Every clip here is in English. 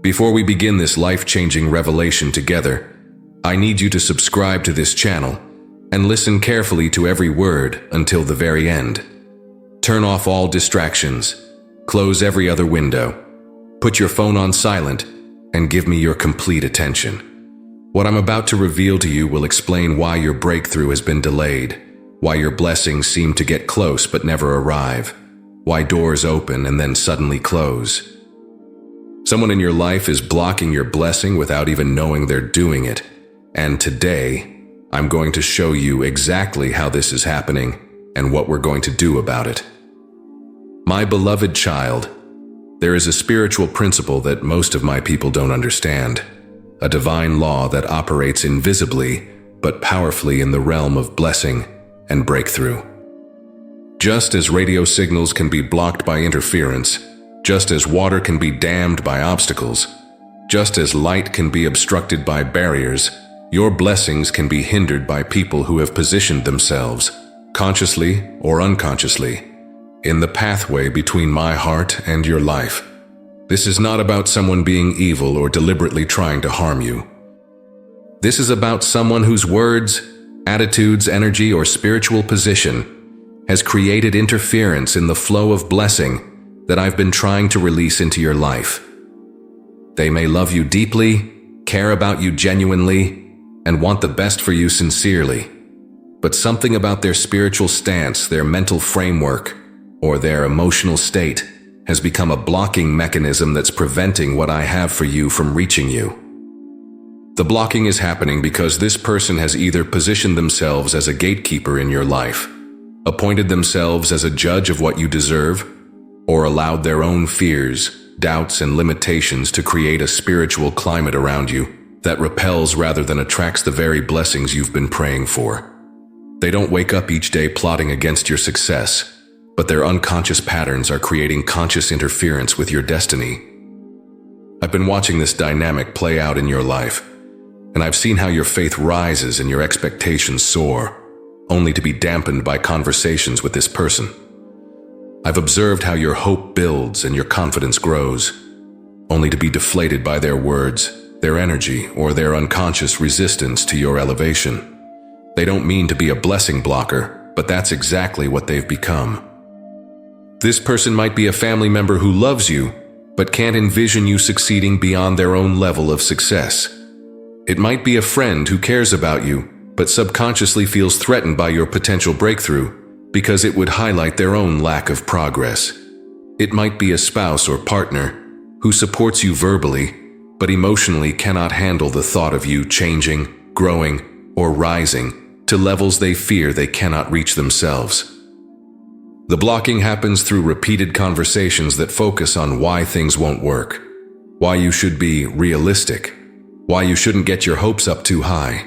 Before we begin this life-changing revelation together, I need you to subscribe to this channel and listen carefully to every word until the very end. Turn off all distractions, close every other window, put your phone on silent, and give me your complete attention. What I'm about to reveal to you will explain why your breakthrough has been delayed, why your blessings seem to get close but never arrive, why doors open and then suddenly close. Someone in your life is blocking your blessing without even knowing they're doing it, and today, I'm going to show you exactly how this is happening and what we're going to do about it. My beloved child, there is a spiritual principle that most of my people don't understand, a divine law that operates invisibly but powerfully in the realm of blessing and breakthrough. Just as radio signals can be blocked by interference, just as water can be dammed by obstacles, just as light can be obstructed by barriers, your blessings can be hindered by people who have positioned themselves, consciously or unconsciously, in the pathway between my heart and your life. This is not about someone being evil or deliberately trying to harm you. This is about someone whose words, attitudes, energy, or spiritual position has created interference in the flow of blessing that I've been trying to release into your life. They may love you deeply, care about you genuinely, and want the best for you sincerely, but something about their spiritual stance, their mental framework, or their emotional state has become a blocking mechanism that's preventing what I have for you from reaching you. The blocking is happening because this person has either positioned themselves as a gatekeeper in your life, appointed themselves as a judge of what you deserve, or allowed their own fears, doubts, and limitations to create a spiritual climate around you that repels rather than attracts the very blessings you've been praying for. They don't wake up each day plotting against your success, but their unconscious patterns are creating conscious interference with your destiny. I've been watching this dynamic play out in your life, and I've seen how your faith rises and your expectations soar, only to be dampened by conversations with this person. I've observed how your hope builds and your confidence grows, only to be deflated by their words, their energy, or their unconscious resistance to your elevation. They don't mean to be a blessing blocker, but that's exactly what they've become. This person might be a family member who loves you, but can't envision you succeeding beyond their own level of success. It might be a friend who cares about you, but subconsciously feels threatened by your potential breakthrough because it would highlight their own lack of progress. It might be a spouse or partner who supports you verbally, but emotionally cannot handle the thought of you changing, growing, or rising to levels they fear they cannot reach themselves. The blocking happens through repeated conversations that focus on why things won't work, why you should be realistic, why you shouldn't get your hopes up too high.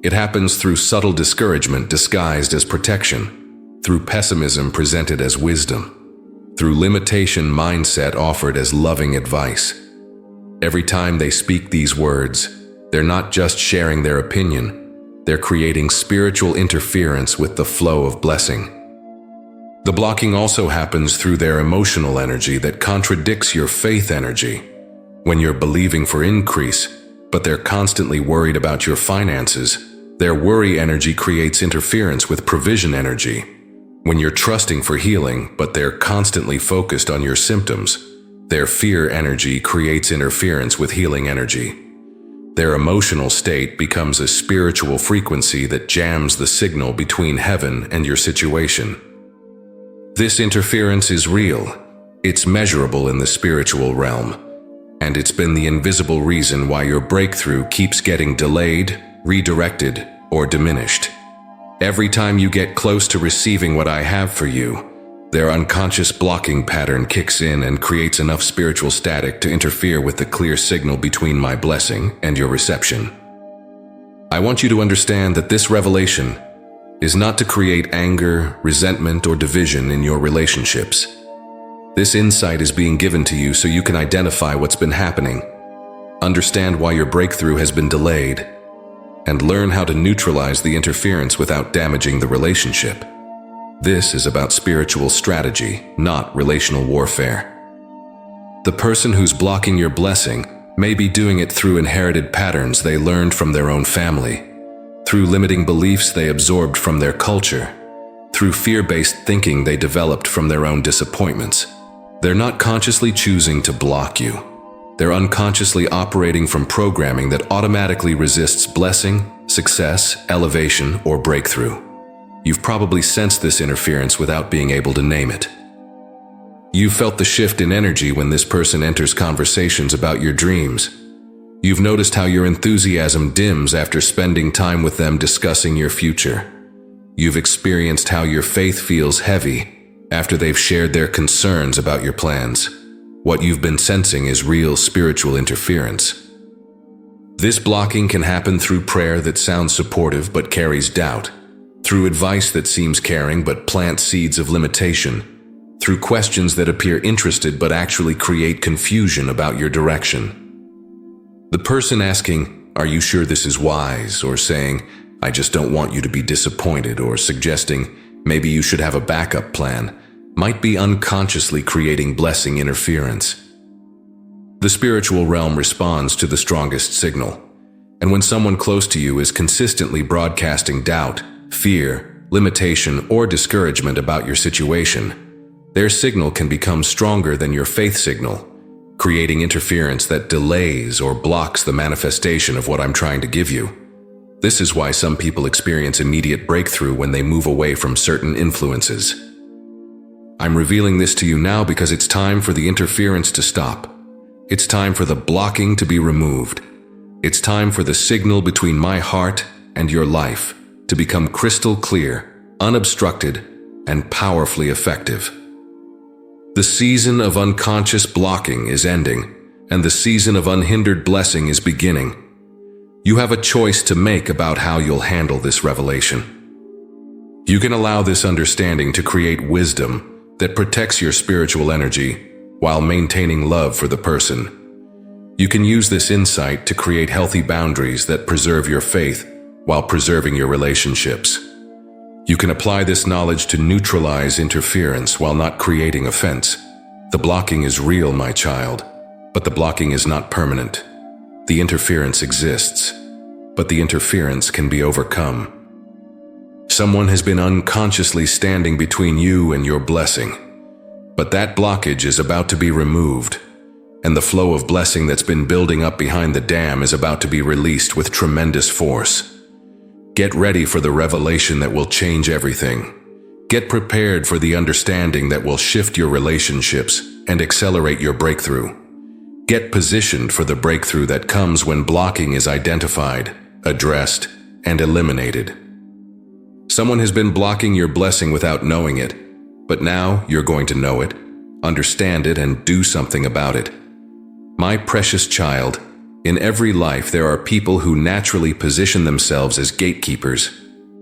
It happens through subtle discouragement disguised as protection, through pessimism presented as wisdom, through limitation mindset offered as loving advice. Every time they speak these words, they're not just sharing their opinion, they're creating spiritual interference with the flow of blessing. The blocking also happens through their emotional energy that contradicts your faith energy. When you're believing for increase, but they're constantly worried about your finances, their worry energy creates interference with provision energy. When you're trusting for healing, but they're constantly focused on your symptoms, their fear energy creates interference with healing energy. Their emotional state becomes a spiritual frequency that jams the signal between heaven and your situation. This interference is real, it's measurable in the spiritual realm, and it's been the invisible reason why your breakthrough keeps getting delayed, redirected, or diminished. Every time you get close to receiving what I have for you, their unconscious blocking pattern kicks in and creates enough spiritual static to interfere with the clear signal between my blessing and your reception. I want you to understand that this revelation is not to create anger, resentment, or division in your relationships. This insight is being given to you so you can identify what's been happening, understand why your breakthrough has been delayed, and learn how to neutralize the interference without damaging the relationship. This is about spiritual strategy, not relational warfare. The person who's blocking your blessing Maybe doing it through inherited patterns they learned from their own family, through limiting beliefs they absorbed from their culture, through fear-based thinking they developed from their own disappointments. They're not consciously choosing to block you. They're unconsciously operating from programming that automatically resists blessing, success, elevation, or breakthrough. You've probably sensed this interference without being able to name it. You've felt the shift in energy when this person enters conversations about your dreams. You've noticed how your enthusiasm dims after spending time with them discussing your future. You've experienced how your faith feels heavy after they've shared their concerns about your plans. What you've been sensing is real spiritual interference. This blocking can happen through prayer that sounds supportive but carries doubt, through advice that seems caring but plants seeds of limitation, through questions that appear interested but actually create confusion about your direction. The person asking, "Are you sure this is wise?" or saying, "I just don't want you to be disappointed," or suggesting, "Maybe you should have a backup plan," might be unconsciously creating blessing interference. The spiritual realm responds to the strongest signal, and when someone close to you is consistently broadcasting doubt, fear, limitation, or discouragement about your situation, their signal can become stronger than your faith signal, creating interference that delays or blocks the manifestation of what I'm trying to give you. This is why some people experience immediate breakthrough when they move away from certain influences. I'm revealing this to you now because it's time for the interference to stop. It's time for the blocking to be removed. It's time for the signal between my heart and your life to become crystal clear, unobstructed, and powerfully effective. The season of unconscious blocking is ending, and the season of unhindered blessing is beginning. You have a choice to make about how you'll handle this revelation. You can allow this understanding to create wisdom that protects your spiritual energy while maintaining love for the person. You can use this insight to create healthy boundaries that preserve your faith while preserving your relationships. You can apply this knowledge to neutralize interference while not creating offense. The blocking is real, my child, but the blocking is not permanent. The interference exists, but the interference can be overcome. Someone has been unconsciously standing between you and your blessing, but that blockage is about to be removed, and the flow of blessing that's been building up behind the dam is about to be released with tremendous force. Get ready for the revelation that will change everything. Get prepared for the understanding that will shift your relationships and accelerate your breakthrough. Get positioned for the breakthrough that comes when blocking is identified, addressed, and eliminated. Someone has been blocking your blessing without knowing it, but now you're going to know it, understand it, and do something about it. My precious child, in every life there are people who naturally position themselves as gatekeepers,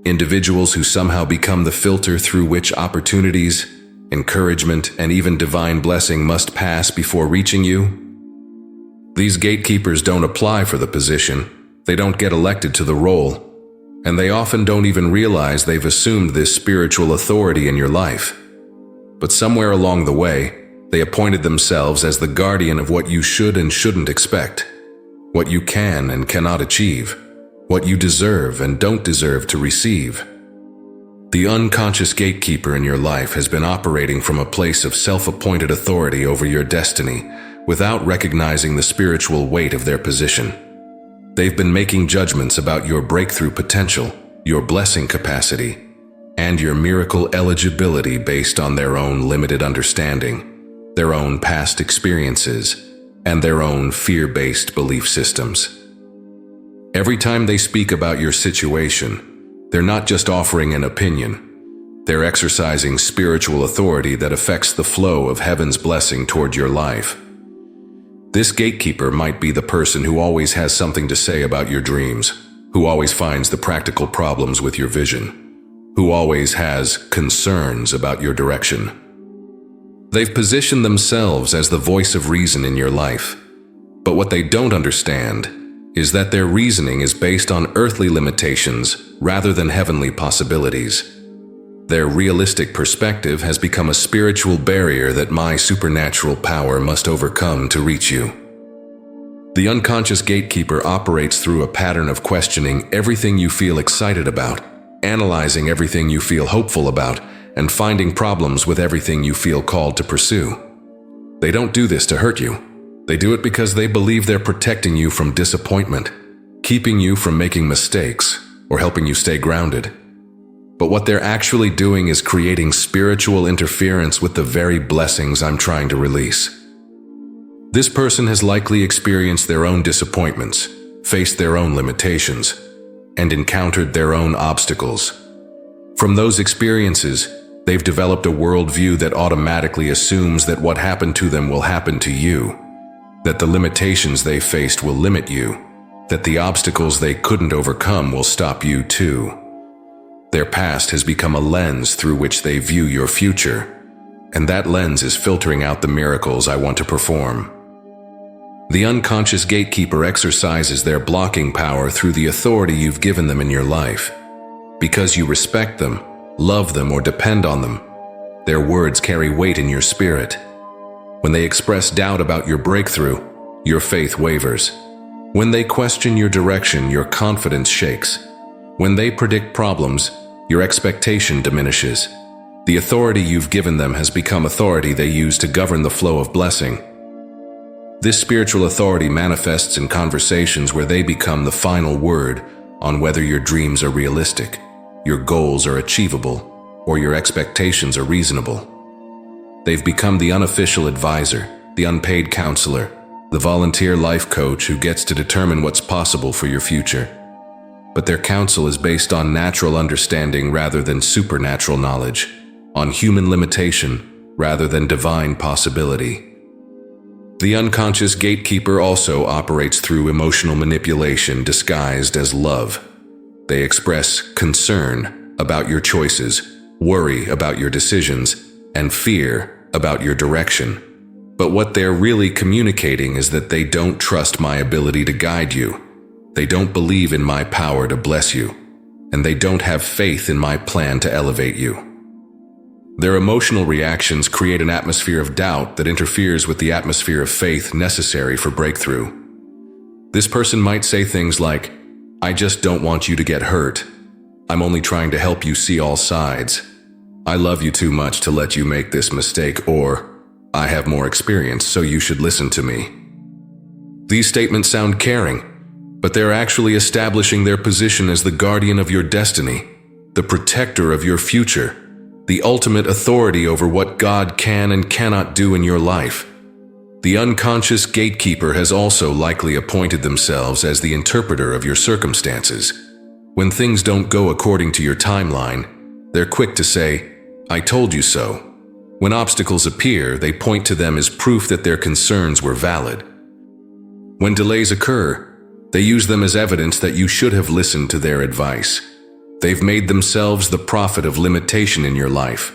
individuals who somehow become the filter through which opportunities, encouragement, and even divine blessing must pass before reaching you. These gatekeepers don't apply for the position, they don't get elected to the role, and they often don't even realize they've assumed this spiritual authority in your life. But somewhere along the way, they appointed themselves as the guardian of what you should and shouldn't expect, what you can and cannot achieve, what you deserve and don't deserve to receive. The unconscious gatekeeper in your life has been operating from a place of self-appointed authority over your destiny without recognizing the spiritual weight of their position. They've been making judgments about your breakthrough potential, your blessing capacity, and your miracle eligibility based on their own limited understanding, their own past experiences, and their own fear-based belief systems. Every time they speak about your situation, they're not just offering an opinion. They're exercising spiritual authority that affects the flow of heaven's blessing toward your life. This gatekeeper might be the person who always has something to say about your dreams, who always finds the practical problems with your vision, who always has concerns about your direction. They've positioned themselves as the voice of reason in your life, but what they don't understand is that their reasoning is based on earthly limitations rather than heavenly possibilities. Their realistic perspective has become a spiritual barrier that my supernatural power must overcome to reach you. The unconscious gatekeeper operates through a pattern of questioning everything you feel excited about, analyzing everything you feel hopeful about, and finding problems with everything you feel called to pursue. They don't do this to hurt you. They do it because they believe they're protecting you from disappointment, keeping you from making mistakes, or helping you stay grounded. But what they're actually doing is creating spiritual interference with the very blessings I'm trying to release. This person has likely experienced their own disappointments, faced their own limitations, and encountered their own obstacles. From those experiences, they've developed a worldview that automatically assumes that what happened to them will happen to you, that the limitations they faced will limit you, that the obstacles they couldn't overcome will stop you too. Their past has become a lens through which they view your future, and that lens is filtering out the miracles I want to perform. The unconscious gatekeeper exercises their blocking power through the authority you've given them in your life. Because you respect them, love them, or depend on them, their words carry weight in your spirit. When they express doubt about your breakthrough, your faith wavers. When they question your direction, your confidence shakes. When they predict problems, your expectation diminishes. The authority you've given them has become authority they use to govern the flow of blessing. This spiritual authority manifests in conversations where they become the final word on whether your dreams are realistic, your goals are achievable, or your expectations are reasonable. They've become the unofficial advisor, the unpaid counselor, the volunteer life coach who gets to determine what's possible for your future. But their counsel is based on natural understanding rather than supernatural knowledge, on human limitation rather than divine possibility. The unconscious gatekeeper also operates through emotional manipulation disguised as love. They express concern about your choices, worry about your decisions, and fear about your direction. But what they're really communicating is that they don't trust my ability to guide you. They don't believe in my power to bless you, and they don't have faith in my plan to elevate you. Their emotional reactions create an atmosphere of doubt that interferes with the atmosphere of faith necessary for breakthrough. This person might say things like, "I just don't want you to get hurt. I'm only trying to help you see all sides. I love you too much to let you make this mistake," or "I have more experience, so you should listen to me." These statements sound caring, but they're actually establishing their position as the guardian of your destiny, the protector of your future, the ultimate authority over what God can and cannot do in your life. The unconscious gatekeeper has also likely appointed themselves as the interpreter of your circumstances. When things don't go according to your timeline, they're quick to say, "I told you so." When obstacles appear, they point to them as proof that their concerns were valid. When delays occur, they use them as evidence that you should have listened to their advice. They've made themselves the prophet of limitation in your life.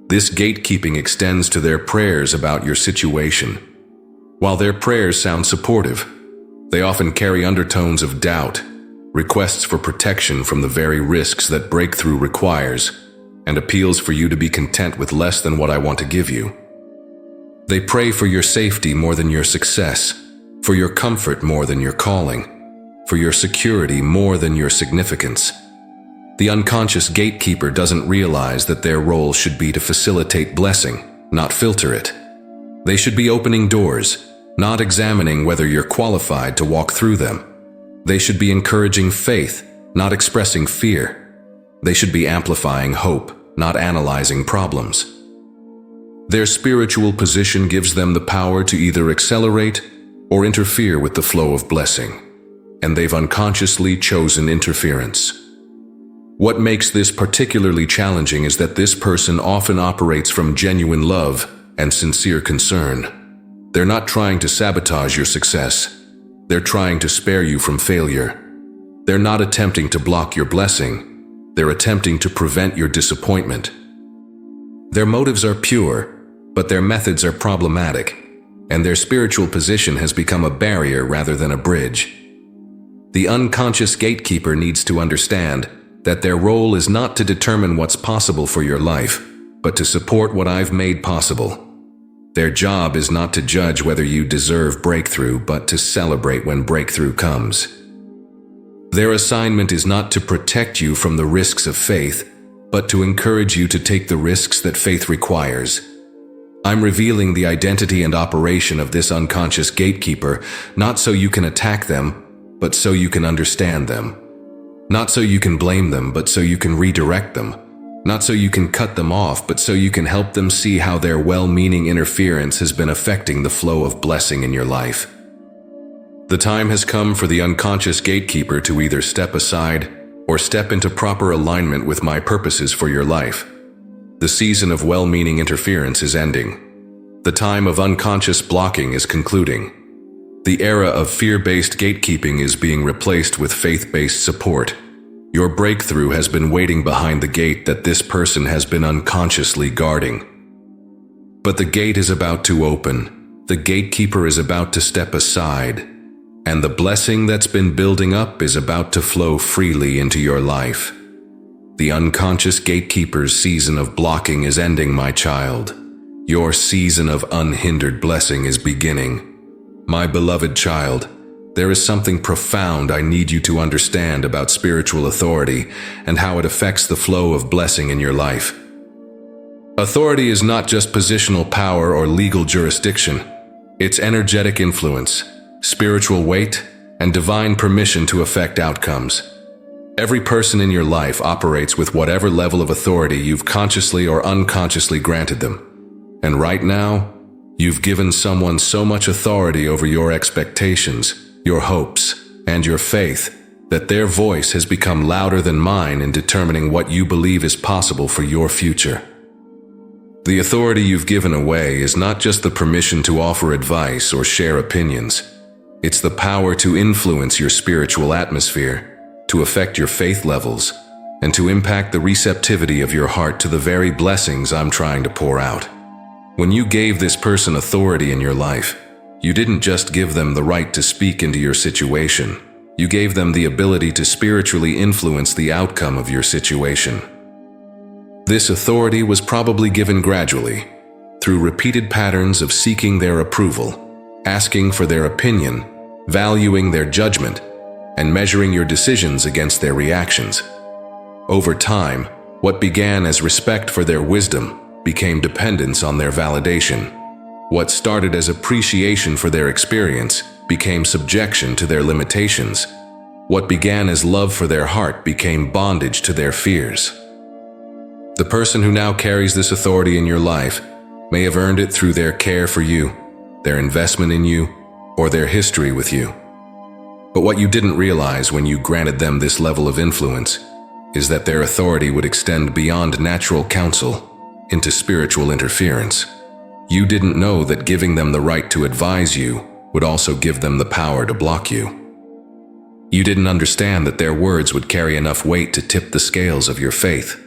This gatekeeping extends to their prayers about your situation. While their prayers sound supportive, they often carry undertones of doubt, requests for protection from the very risks that breakthrough requires, and appeals for you to be content with less than what I want to give you. They pray for your safety more than your success, for your comfort more than your calling, for your security more than your significance. The unconscious gatekeeper doesn't realize that their role should be to facilitate blessing, not filter it. They should be opening doors, not examining whether you're qualified to walk through them. They should be encouraging faith, not expressing fear. They should be amplifying hope, not analyzing problems. Their spiritual position gives them the power to either accelerate or interfere with the flow of blessing, and they've unconsciously chosen interference. What makes this particularly challenging is that this person often operates from genuine love and sincere concern. They're not trying to sabotage your success. They're trying to spare you from failure. They're not attempting to block your blessing. They're attempting to prevent your disappointment. Their motives are pure, but their methods are problematic, and their spiritual position has become a barrier rather than a bridge. The unconscious gatekeeper needs to understand that their role is not to determine what's possible for your life, but to support what I've made possible. Their job is not to judge whether you deserve breakthrough, but to celebrate when breakthrough comes. Their assignment is not to protect you from the risks of faith, but to encourage you to take the risks that faith requires. I'm revealing the identity and operation of this unconscious gatekeeper, not so you can attack them, but so you can understand them. Not so you can blame them, but so you can redirect them. Not so you can cut them off, but so you can help them see how their well-meaning interference has been affecting the flow of blessing in your life. The time has come for the unconscious gatekeeper to either step aside or step into proper alignment with my purposes for your life. The season of well-meaning interference is ending. The time of unconscious blocking is concluding. The era of fear-based gatekeeping is being replaced with faith-based support. Your breakthrough has been waiting behind the gate that this person has been unconsciously guarding. But the gate is about to open. The gatekeeper is about to step aside, and the blessing that's been building up is about to flow freely into your life. The unconscious gatekeeper's season of blocking is ending, my child. Your season of unhindered blessing is beginning. My beloved child, there is something profound I need you to understand about spiritual authority and how it affects the flow of blessing in your life. Authority is not just positional power or legal jurisdiction. It's energetic influence, spiritual weight, and divine permission to affect outcomes. Every person in your life operates with whatever level of authority you've consciously or unconsciously granted them. And right now, you've given someone so much authority over your expectations, your hopes, and your faith that their voice has become louder than mine in determining what you believe is possible for your future. The authority you've given away is not just the permission to offer advice or share opinions. It's the power to influence your spiritual atmosphere, to affect your faith levels, and to impact the receptivity of your heart to the very blessings I'm trying to pour out. When you gave this person authority in your life, you didn't just give them the right to speak into your situation. You gave them the ability to spiritually influence the outcome of your situation. This authority was probably given gradually, through repeated patterns of seeking their approval, asking for their opinion, valuing their judgment, and measuring your decisions against their reactions. Over time, what began as respect for their wisdom became dependence on their validation. What started as appreciation for their experience became subjection to their limitations. What began as love for their heart became bondage to their fears. The person who now carries this authority in your life may have earned it through their care for you, their investment in you, or their history with you. But what you didn't realize when you granted them this level of influence is that their authority would extend beyond natural counsel into spiritual interference. You didn't know that giving them the right to advise you would also give them the power to block you. You didn't understand that their words would carry enough weight to tip the scales of your faith.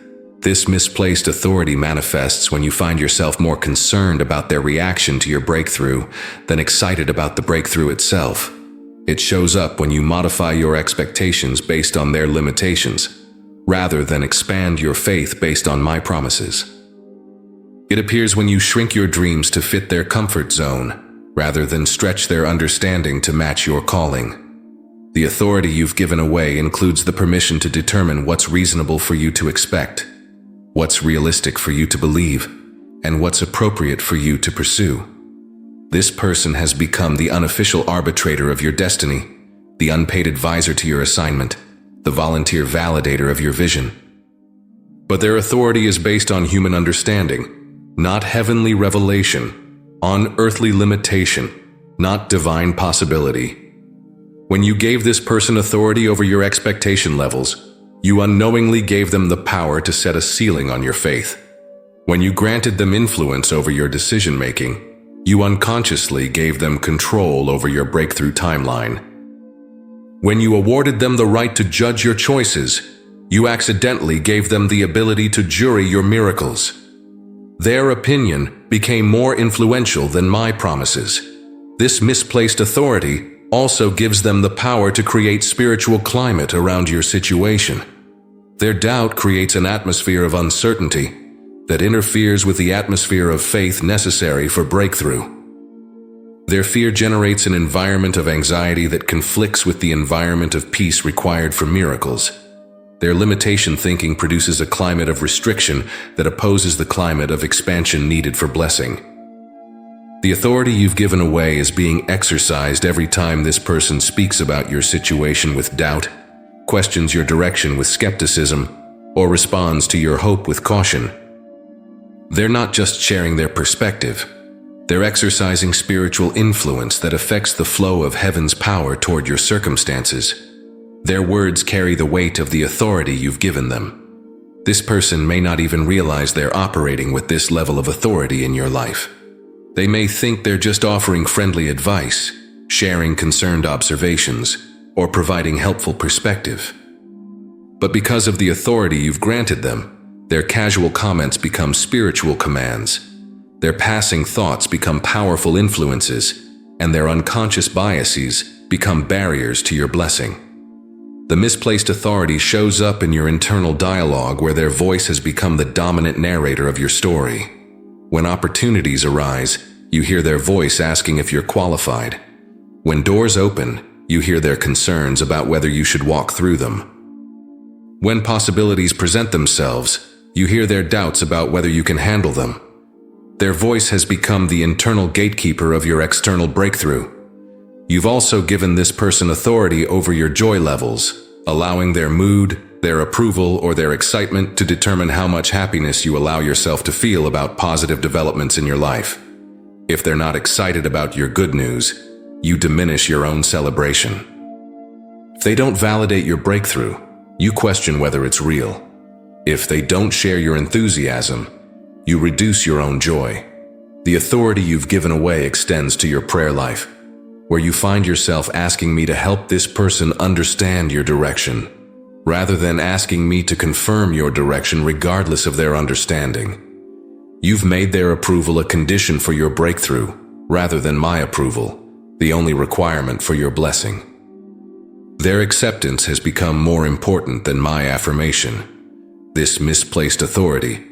This misplaced authority manifests when you find yourself more concerned about their reaction to your breakthrough than excited about the breakthrough itself. It shows up when you modify your expectations based on their limitations, rather than expand your faith based on my promises. It appears when you shrink your dreams to fit their comfort zone, rather than stretch their understanding to match your calling. The authority you've given away includes the permission to determine what's reasonable for you to expect, what's realistic for you to believe, and what's appropriate for you to pursue. This person has become the unofficial arbitrator of your destiny, the unpaid advisor to your assignment, the volunteer validator of your vision. But their authority is based on human understanding, not heavenly revelation, on earthly limitation, not divine possibility. When you gave this person authority over your expectation levels, you unknowingly gave them the power to set a ceiling on your faith. When you granted them influence over your decision-making, you unconsciously gave them control over your breakthrough timeline. When you awarded them the right to judge your choices, you accidentally gave them the ability to jury your miracles. Their opinion became more influential than my promises. This misplaced authority also gives them the power to create spiritual climate around your situation. Their doubt creates an atmosphere of uncertainty, that interferes with the atmosphere of faith necessary for breakthrough. Their fear generates an environment of anxiety that conflicts with the environment of peace required for miracles. Their limitation thinking produces a climate of restriction that opposes the climate of expansion needed for blessing. The authority you've given away is being exercised every time this person speaks about your situation with doubt, questions your direction with skepticism, or responds to your hope with caution. They're not just sharing their perspective. They're exercising spiritual influence that affects the flow of heaven's power toward your circumstances. Their words carry the weight of the authority you've given them. This person may not even realize they're operating with this level of authority in your life. They may think they're just offering friendly advice, sharing concerned observations, or providing helpful perspective. But because of the authority you've granted them, their casual comments become spiritual commands. Their passing thoughts become powerful influences, and their unconscious biases become barriers to your blessing. The misplaced authority shows up in your internal dialogue where their voice has become the dominant narrator of your story. When opportunities arise, you hear their voice asking if you're qualified. When doors open, you hear their concerns about whether you should walk through them. When possibilities present themselves, you hear their doubts about whether you can handle them. Their voice has become the internal gatekeeper of your external breakthrough. You've also given this person authority over your joy levels, allowing their mood, their approval, or their excitement to determine how much happiness you allow yourself to feel about positive developments in your life. If they're not excited about your good news, you diminish your own celebration. If they don't validate your breakthrough, you question whether it's real. If they don't share your enthusiasm, you reduce your own joy. The authority you've given away extends to your prayer life, where you find yourself asking me to help this person understand your direction, rather than asking me to confirm your direction regardless of their understanding. You've made their approval a condition for your breakthrough, rather than my approval, the only requirement for your blessing. Their acceptance has become more important than my affirmation. This misplaced authority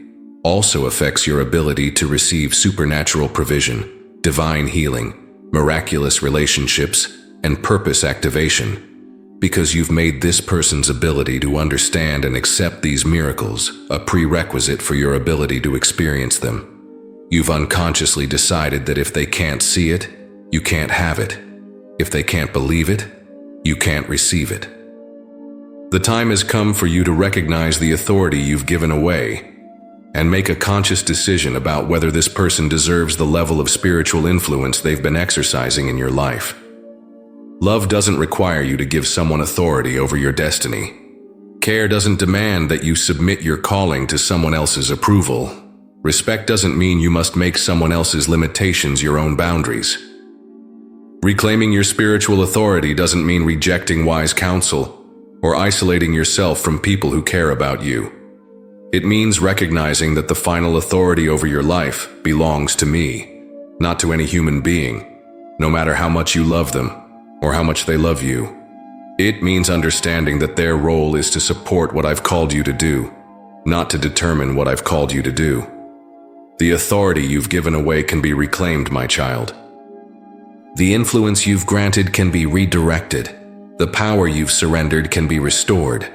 also affects your ability to receive supernatural provision, divine healing, miraculous relationships, and purpose activation, because you've made this person's ability to understand and accept these miracles a prerequisite for your ability to experience them. You've unconsciously decided that if they can't see it, you can't have it. If they can't believe it, you can't receive it. The time has come for you to recognize the authority you've given away and make a conscious decision about whether this person deserves the level of spiritual influence they've been exercising in your life. Love doesn't require you to give someone authority over your destiny. Care doesn't demand that you submit your calling to someone else's approval. Respect doesn't mean you must make someone else's limitations your own boundaries. Reclaiming your spiritual authority doesn't mean rejecting wise counsel or isolating yourself from people who care about you. It means recognizing that the final authority over your life belongs to me, not to any human being, no matter how much you love them or how much they love you. It means understanding that their role is to support what I've called you to do, not to determine what I've called you to do. The authority you've given away can be reclaimed, my child. The influence you've granted can be redirected. The power you've surrendered can be restored.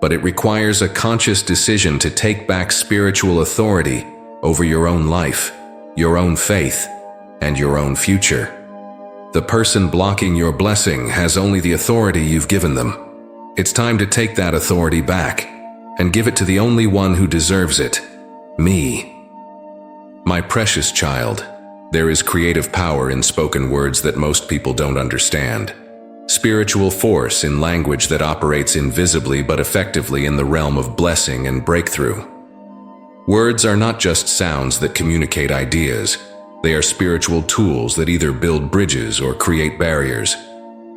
But it requires a conscious decision to take back spiritual authority over your own life, your own faith, and your own future. The person blocking your blessing has only the authority you've given them. It's time to take that authority back and give it to the only one who deserves it, me. My precious child, there is creative power in spoken words that most people don't understand. Spiritual force in language that operates invisibly but effectively in the realm of blessing and breakthrough. Words are not just sounds that communicate ideas. They are spiritual tools that either build bridges or create barriers,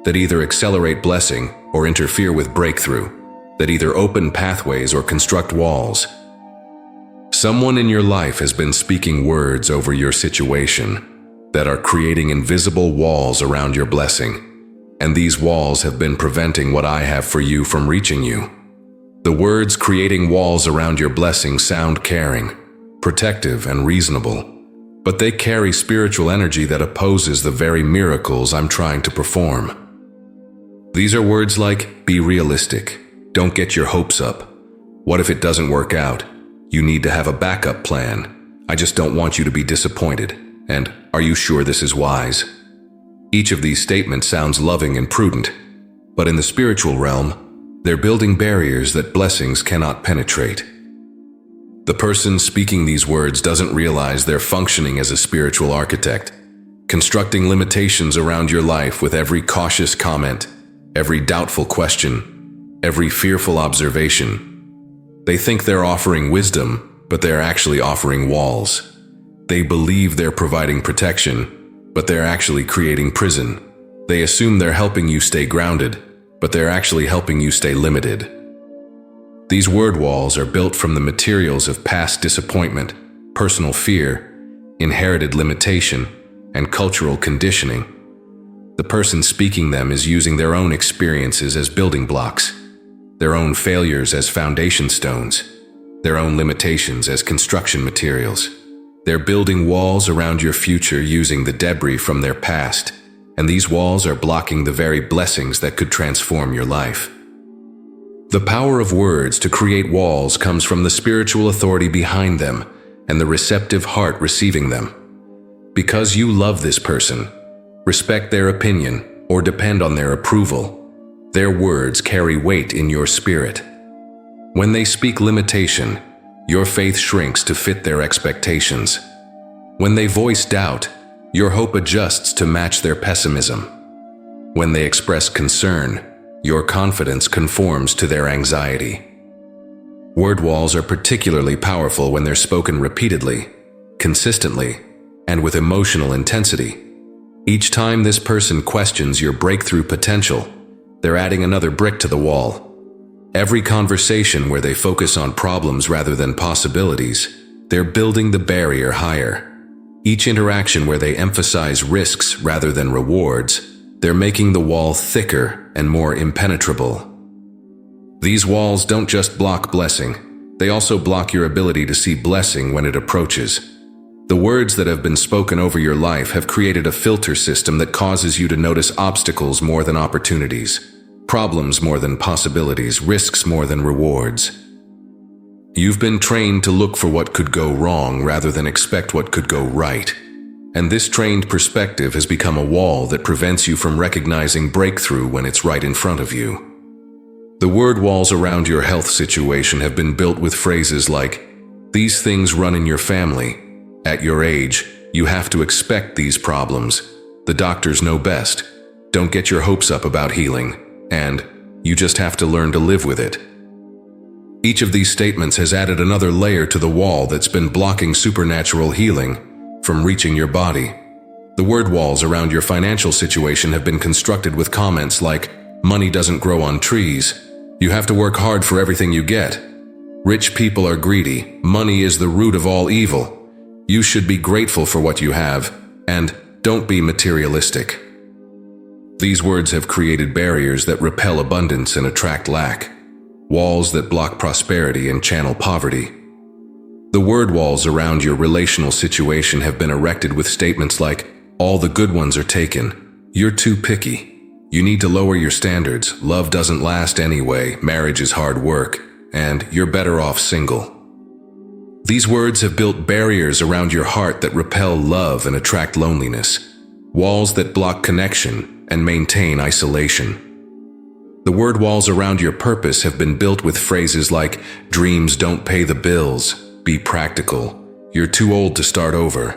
that either accelerate blessing or interfere with breakthrough, that either open pathways or construct walls. Someone in your life has been speaking words over your situation that are creating invisible walls around your blessing. And these walls have been preventing what I have for you from reaching you. The words creating walls around your blessing sound caring, protective, and reasonable. But they carry spiritual energy that opposes the very miracles I'm trying to perform. These are words like, be realistic. Don't get your hopes up. What if it doesn't work out? You need to have a backup plan. I just don't want you to be disappointed. And, are you sure this is wise? Each of these statements sounds loving and prudent, but in the spiritual realm, they're building barriers that blessings cannot penetrate. The person speaking these words doesn't realize they're functioning as a spiritual architect, constructing limitations around your life with every cautious comment, every doubtful question, every fearful observation. They think they're offering wisdom, but they're actually offering walls. They believe they're providing protection, but they're actually creating prison. They assume they're helping you stay grounded, but they're actually helping you stay limited. These word walls are built from the materials of past disappointment, personal fear, inherited limitation, and cultural conditioning. The person speaking them is using their own experiences as building blocks, their own failures as foundation stones, their own limitations as construction materials. They're building walls around your future using the debris from their past, and these walls are blocking the very blessings that could transform your life. The power of words to create walls comes from the spiritual authority behind them and the receptive heart receiving them. Because you love this person, respect their opinion, or depend on their approval, their words carry weight in your spirit. When they speak limitation, your faith shrinks to fit their expectations. When they voice doubt, your hope adjusts to match their pessimism. When they express concern, your confidence conforms to their anxiety. Word walls are particularly powerful when they're spoken repeatedly, consistently, and with emotional intensity. Each time this person questions your breakthrough potential, they're adding another brick to the wall. Every conversation where they focus on problems rather than possibilities, they're building the barrier higher. Each interaction where they emphasize risks rather than rewards, they're making the wall thicker and more impenetrable. These walls don't just block blessing, they also block your ability to see blessing when it approaches. The words that have been spoken over your life have created a filter system that causes you to notice obstacles more than opportunities, problems more than possibilities, risks more than rewards. You've been trained to look for what could go wrong rather than expect what could go right. And this trained perspective has become a wall that prevents you from recognizing breakthrough when it's right in front of you. The word walls around your health situation have been built with phrases like, "These things run in your family. At your age, you have to expect these problems. The doctors know best. Don't get your hopes up about healing. And, you just have to learn to live with it." Each of these statements has added another layer to the wall that's been blocking supernatural healing from reaching your body. The word walls around your financial situation have been constructed with comments like, "Money doesn't grow on trees. You have to work hard for everything you get. Rich people are greedy. Money is the root of all evil. You should be grateful for what you have, and don't be materialistic." These words have created barriers that repel abundance and attract lack, walls that block prosperity and channel poverty. The word walls around your relational situation have been erected with statements like, "All the good ones are taken. You're too picky. You need to lower your standards. Love doesn't last anyway. Marriage is hard work. And you're better off single." These words have built barriers around your heart that repel love and attract loneliness, walls that block connection and maintain isolation. The word walls around your purpose have been built with phrases like, "Dreams don't pay the bills. Be practical. You're too old to start over.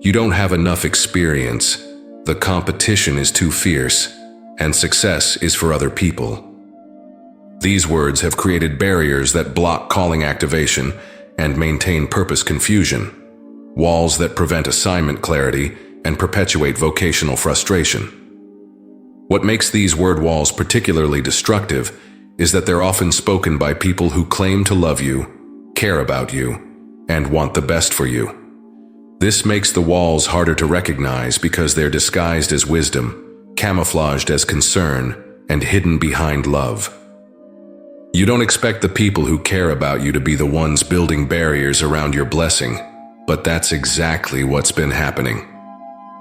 You don't have enough experience. The competition is too fierce. And success is for other people." These words have created barriers that block calling activation and maintain purpose confusion, walls that prevent assignment clarity and perpetuate vocational frustration. What makes these word walls particularly destructive is that they're often spoken by people who claim to love you, care about you, and want the best for you. This makes the walls harder to recognize because they're disguised as wisdom, camouflaged as concern, and hidden behind love. You don't expect the people who care about you to be the ones building barriers around your blessing. But that's exactly what's been happening.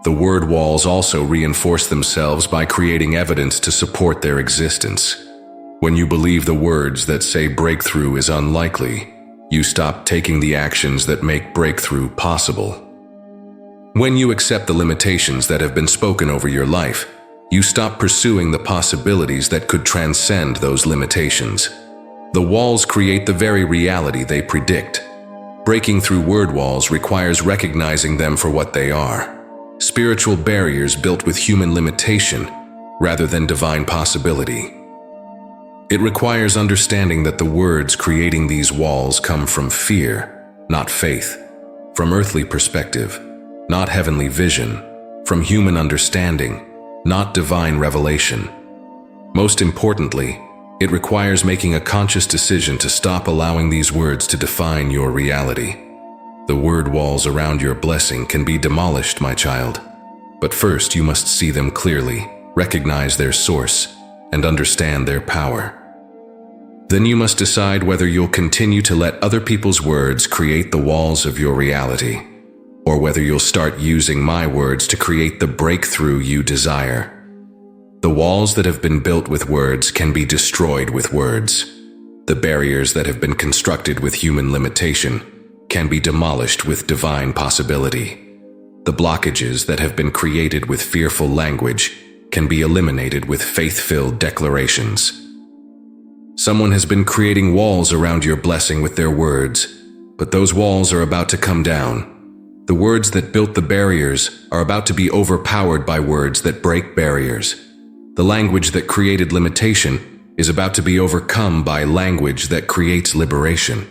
The word walls also reinforce themselves by creating evidence to support their existence. When you believe the words that say breakthrough is unlikely, you stop taking the actions that make breakthrough possible. When you accept the limitations that have been spoken over your life, you stop pursuing the possibilities that could transcend those limitations. The walls create the very reality they predict. Breaking through word walls requires recognizing them for what they are: spiritual barriers built with human limitation rather than divine possibility. It requires understanding that the words creating these walls come from fear, not faith, from earthly perspective, not heavenly vision, from human understanding, not divine revelation. Most importantly, it requires making a conscious decision to stop allowing these words to define your reality. The word walls around your blessing can be demolished, my child. But first, you must see them clearly, recognize their source, and understand their power. Then you must decide whether you'll continue to let other people's words create the walls of your reality, or whether you'll start using my words to create the breakthrough you desire. The walls that have been built with words can be destroyed with words. The barriers that have been constructed with human limitation can be demolished with divine possibility. The blockages that have been created with fearful language can be eliminated with faith-filled declarations. Someone has been creating walls around your blessing with their words, but those walls are about to come down. The words that built the barriers are about to be overpowered by words that break barriers. The language that created limitation is about to be overcome by language that creates liberation.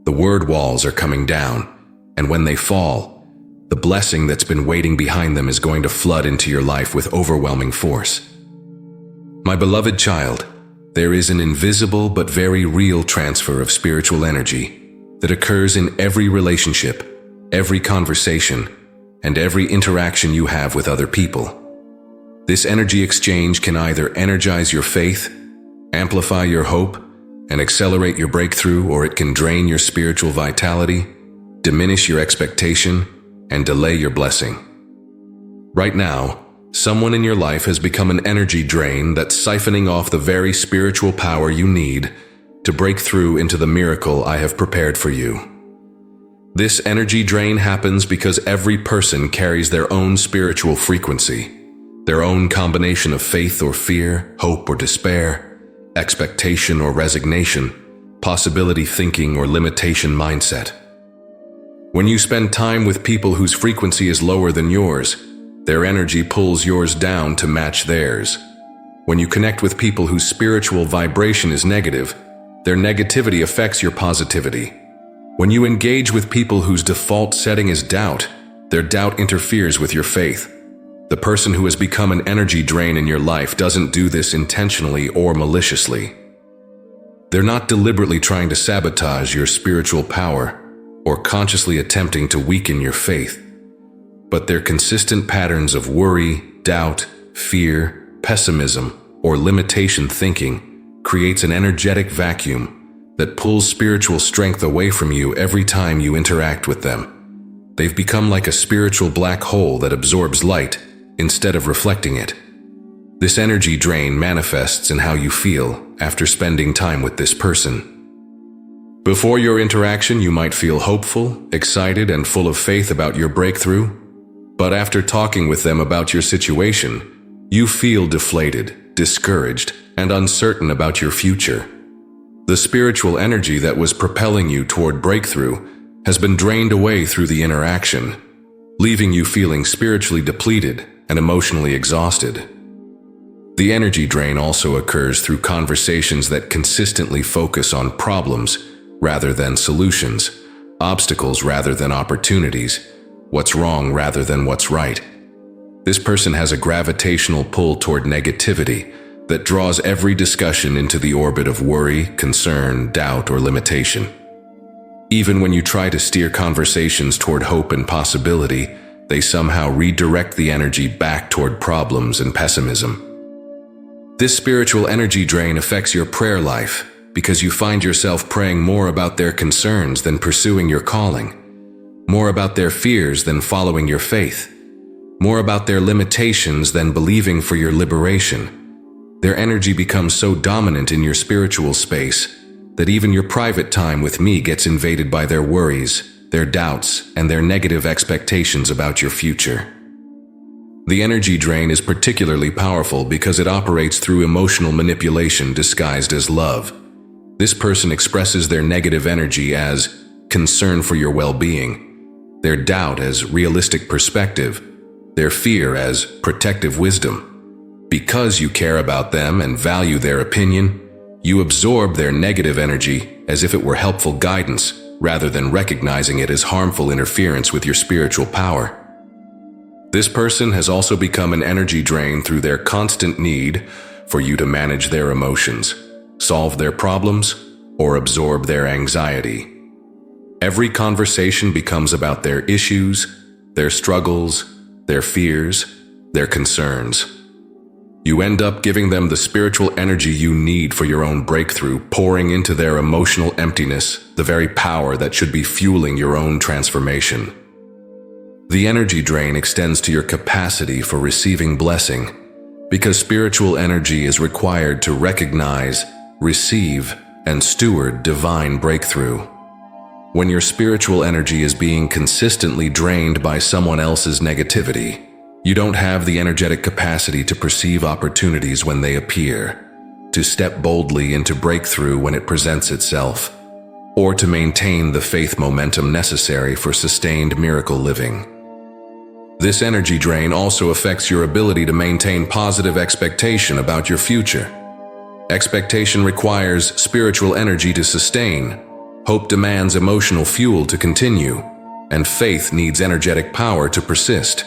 The word walls are coming down, and when they fall, the blessing that's been waiting behind them is going to flood into your life with overwhelming force. My beloved child, there is an invisible but very real transfer of spiritual energy that occurs in every relationship, every conversation, and every interaction you have with other people. This energy exchange can either energize your faith, amplify your hope, and accelerate your breakthrough, or it can drain your spiritual vitality, diminish your expectation, and delay your blessing. Right now, someone in your life has become an energy drain that's siphoning off the very spiritual power you need to break through into the miracle I have prepared for you. This energy drain happens because every person carries their own spiritual frequency, their own combination of faith or fear, hope or despair, expectation or resignation, possibility thinking or limitation mindset. When you spend time with people whose frequency is lower than yours, their energy pulls yours down to match theirs. When you connect with people whose spiritual vibration is negative, their negativity affects your positivity. When you engage with people whose default setting is doubt, their doubt interferes with your faith. The person who has become an energy drain in your life doesn't do this intentionally or maliciously. They're not deliberately trying to sabotage your spiritual power or consciously attempting to weaken your faith. But their consistent patterns of worry, doubt, fear, pessimism, or limitation thinking creates an energetic vacuum that pulls spiritual strength away from you every time you interact with them. They've become like a spiritual black hole that absorbs light instead of reflecting it. This energy drain manifests in how you feel after spending time with this person. Before your interaction, you might feel hopeful, excited, and full of faith about your breakthrough. But after talking with them about your situation, you feel deflated, discouraged, and uncertain about your future. The spiritual energy that was propelling you toward breakthrough has been drained away through the interaction, leaving you feeling spiritually depleted and emotionally exhausted. The energy drain also occurs through conversations that consistently focus on problems rather than solutions, obstacles rather than opportunities, what's wrong rather than what's right. This person has a gravitational pull toward negativity that draws every discussion into the orbit of worry, concern, doubt, or limitation. Even when you try to steer conversations toward hope and possibility, they somehow redirect the energy back toward problems and pessimism. This spiritual energy drain affects your prayer life because you find yourself praying more about their concerns than pursuing your calling. more about their fears than following your faith, more about their limitations than believing for your liberation. Their energy becomes so dominant in your spiritual space that even your private time with me gets invaded by their worries, their doubts, and their negative expectations about your future. The energy drain is particularly powerful because it operates through emotional manipulation disguised as love. This person expresses their negative energy as concern for your well-being, their doubt as realistic perspective, their fear as protective wisdom. Because you care about them and value their opinion, you absorb their negative energy as if it were helpful guidance, rather than recognizing it as harmful interference with your spiritual power. This person has also become an energy drain through their constant need for you to manage their emotions, solve their problems, or absorb their anxiety. Every conversation becomes about their issues, their struggles, their fears, their concerns. You end up giving them the spiritual energy you need for your own breakthrough, pouring into their emotional emptiness, the very power that should be fueling your own transformation. The energy drain extends to your capacity for receiving blessing, because spiritual energy is required to recognize, receive, and steward divine breakthrough. When your spiritual energy is being consistently drained by someone else's negativity, you don't have the energetic capacity to perceive opportunities when they appear, to step boldly into breakthrough when it presents itself, or to maintain the faith momentum necessary for sustained miracle living. This energy drain also affects your ability to maintain positive expectation about your future. Expectation requires spiritual energy to sustain, hope demands emotional fuel to continue, and faith needs energetic power to persist.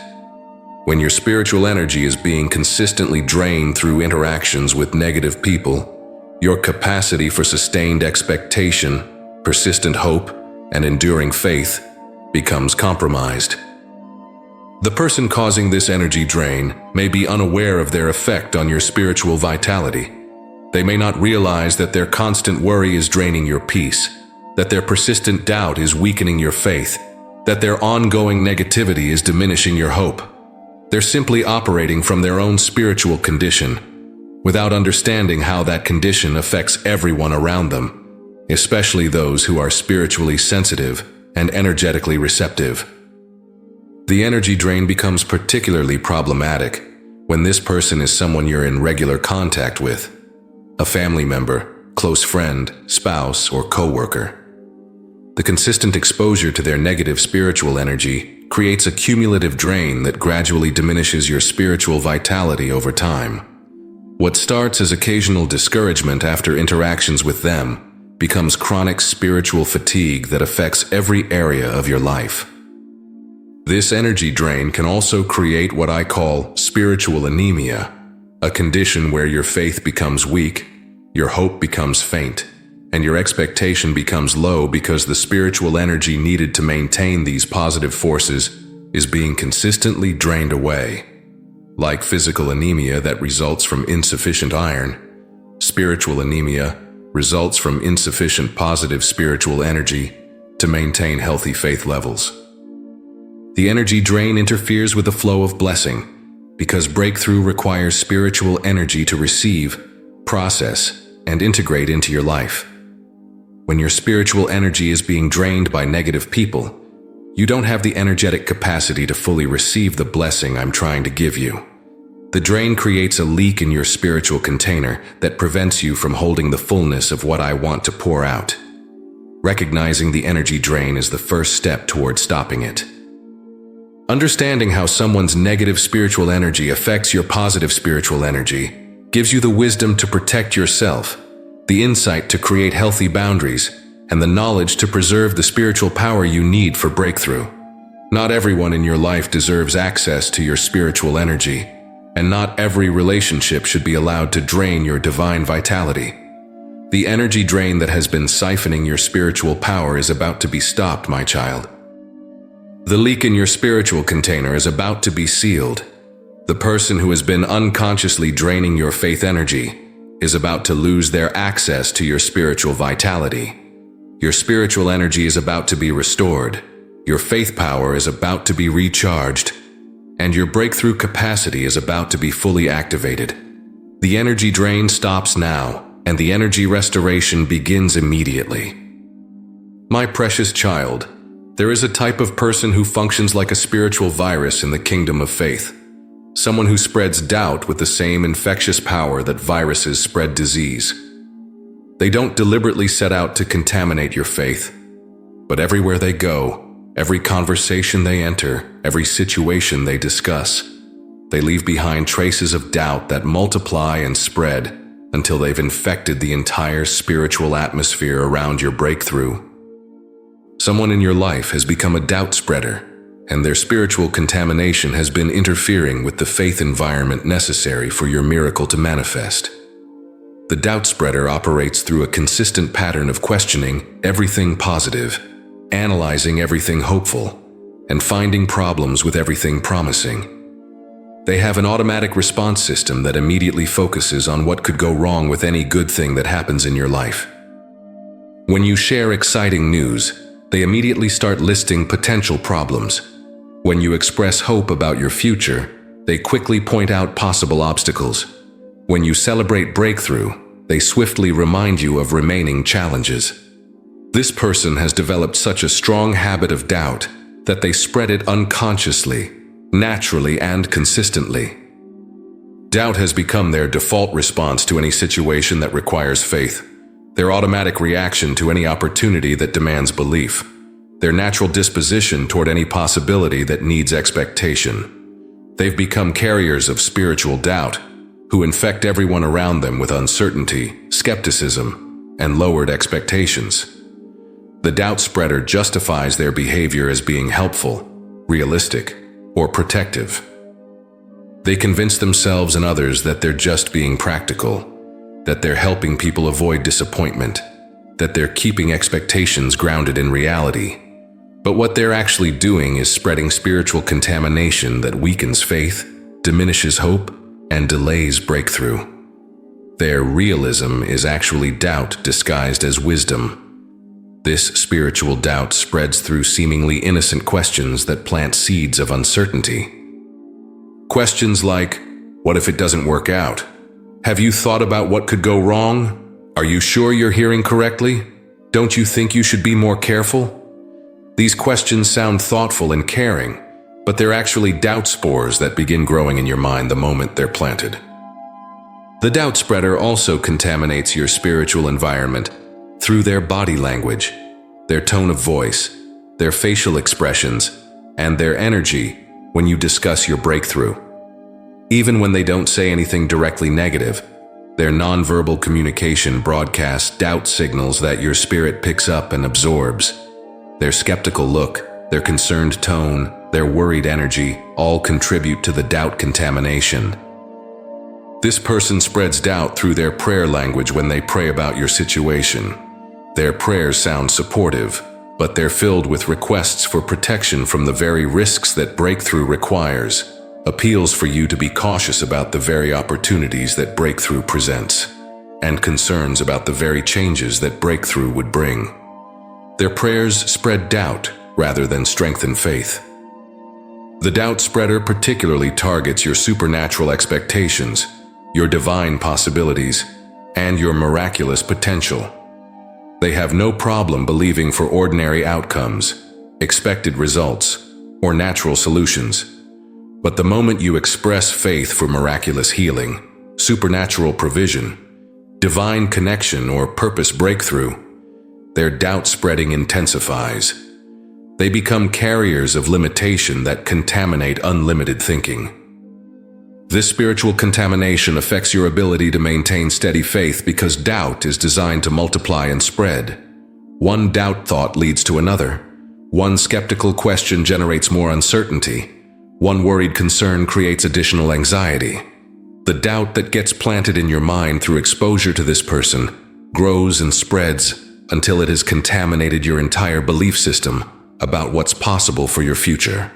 When your spiritual energy is being consistently drained through interactions with negative people, your capacity for sustained expectation, persistent hope, and enduring faith becomes compromised. The person causing this energy drain may be unaware of their effect on your spiritual vitality. They may not realize that their constant worry is draining your peace, that their persistent doubt is weakening your faith, that their ongoing negativity is diminishing your hope. They're simply operating from their own spiritual condition, without understanding how that condition affects everyone around them, especially those who are spiritually sensitive and energetically receptive. The energy drain becomes particularly problematic when this person is someone you're in regular contact with, a family member, close friend, spouse, or coworker. The consistent exposure to their negative spiritual energy creates a cumulative drain that gradually diminishes your spiritual vitality over time. What starts as occasional discouragement after interactions with them becomes chronic spiritual fatigue that affects every area of your life. This energy drain can also create what I call spiritual anemia, a condition where your faith becomes weak, your hope becomes faint, and your expectation becomes low because the spiritual energy needed to maintain these positive forces is being consistently drained away. Like physical anemia that results from insufficient iron, spiritual anemia results from insufficient positive spiritual energy to maintain healthy faith levels. The energy drain interferes with the flow of blessing because breakthrough requires spiritual energy to receive, process, and integrate into your life. When your spiritual energy is being drained by negative people, you don't have the energetic capacity to fully receive the blessing I'm trying to give you. The drain creates a leak in your spiritual container that prevents you from holding the fullness of what I want to pour out. Recognizing the energy drain is the first step toward stopping it. Understanding how someone's negative spiritual energy affects your positive spiritual energy gives you the wisdom to protect yourself, the insight to create healthy boundaries, and the knowledge to preserve the spiritual power you need for breakthrough. Not everyone in your life deserves access to your spiritual energy, and not every relationship should be allowed to drain your divine vitality. The energy drain that has been siphoning your spiritual power is about to be stopped, my child. The leak in your spiritual container is about to be sealed. The person who has been unconsciously draining your faith energy is about to lose their access to your spiritual vitality. Your spiritual energy is about to be restored, Your faith power is about to be recharged, and your breakthrough capacity is about to be fully activated. The energy drain stops now, and the energy restoration begins immediately. My precious child, there is a type of person who functions like a spiritual virus in the kingdom of faith. Someone who spreads doubt with the same infectious power that viruses spread disease. They don't deliberately set out to contaminate your faith, but everywhere they go, every conversation they enter, every situation they discuss, they leave behind traces of doubt that multiply and spread until they've infected the entire spiritual atmosphere around your breakthrough. Someone in your life has become a doubt spreader, and their spiritual contamination has been interfering with the faith environment necessary for your miracle to manifest. The doubt spreader operates through a consistent pattern of questioning everything positive, analyzing everything hopeful, and finding problems with everything promising. They have an automatic response system that immediately focuses on what could go wrong with any good thing that happens in your life. When you share exciting news, they immediately start listing potential problems. When you express hope about your future, they quickly point out possible obstacles. When you celebrate breakthrough, they swiftly remind you of remaining challenges. This person has developed such a strong habit of doubt that they spread it unconsciously, naturally, and consistently. Doubt has become their default response to any situation that requires faith, their automatic reaction to any opportunity that demands belief, their natural disposition toward any possibility that needs expectation. They've become carriers of spiritual doubt, who infect everyone around them with uncertainty, skepticism, and lowered expectations. The doubt spreader justifies their behavior as being helpful, realistic, or protective. They convince themselves and others that they're just being practical, that they're helping people avoid disappointment, that they're keeping expectations grounded in reality. But what they're actually doing is spreading spiritual contamination that weakens faith, diminishes hope, and delays breakthrough. Their realism is actually doubt disguised as wisdom. This spiritual doubt spreads through seemingly innocent questions that plant seeds of uncertainty. Questions like, what if it doesn't work out? Have you thought about what could go wrong? Are you sure you're hearing correctly? Don't you think you should be more careful? These questions sound thoughtful and caring, but they're actually doubt spores that begin growing in your mind the moment they're planted. The doubt spreader also contaminates your spiritual environment through their body language, their tone of voice, their facial expressions, and their energy when you discuss your breakthrough. Even when they don't say anything directly negative, their nonverbal communication broadcasts doubt signals that your spirit picks up and absorbs. Their skeptical look, their concerned tone, their worried energy all contribute to the doubt contamination. This person spreads doubt through their prayer language when they pray about your situation. Their prayers sound supportive, but they're filled with requests for protection from the very risks that breakthrough requires, appeals for you to be cautious about the very opportunities that breakthrough presents, and concerns about the very changes that breakthrough would bring. Their prayers spread doubt rather than strengthen faith. The doubt spreader particularly targets your supernatural expectations, your divine possibilities, and your miraculous potential. They have no problem believing for ordinary outcomes, expected results, or natural solutions. But the moment you express faith for miraculous healing, supernatural provision, divine connection, or purpose breakthrough, their doubt spreading intensifies. They become carriers of limitation that contaminate unlimited thinking. This spiritual contamination affects your ability to maintain steady faith because doubt is designed to multiply and spread. One doubt thought leads to another. One skeptical question generates more uncertainty. One worried concern creates additional anxiety. The doubt that gets planted in your mind through exposure to this person grows and spreads until it has contaminated your entire belief system about what's possible for your future.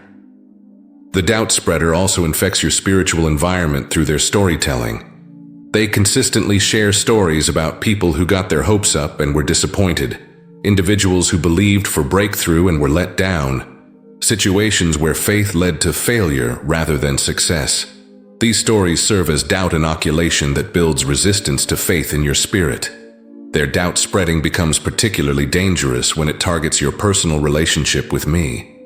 The doubt spreader also infects your spiritual environment through their storytelling. They consistently share stories about people who got their hopes up and were disappointed, individuals who believed for breakthrough and were let down, situations where faith led to failure rather than success. These stories serve as doubt inoculation that builds resistance to faith in your spirit. Their doubt spreading becomes particularly dangerous when it targets your personal relationship with me.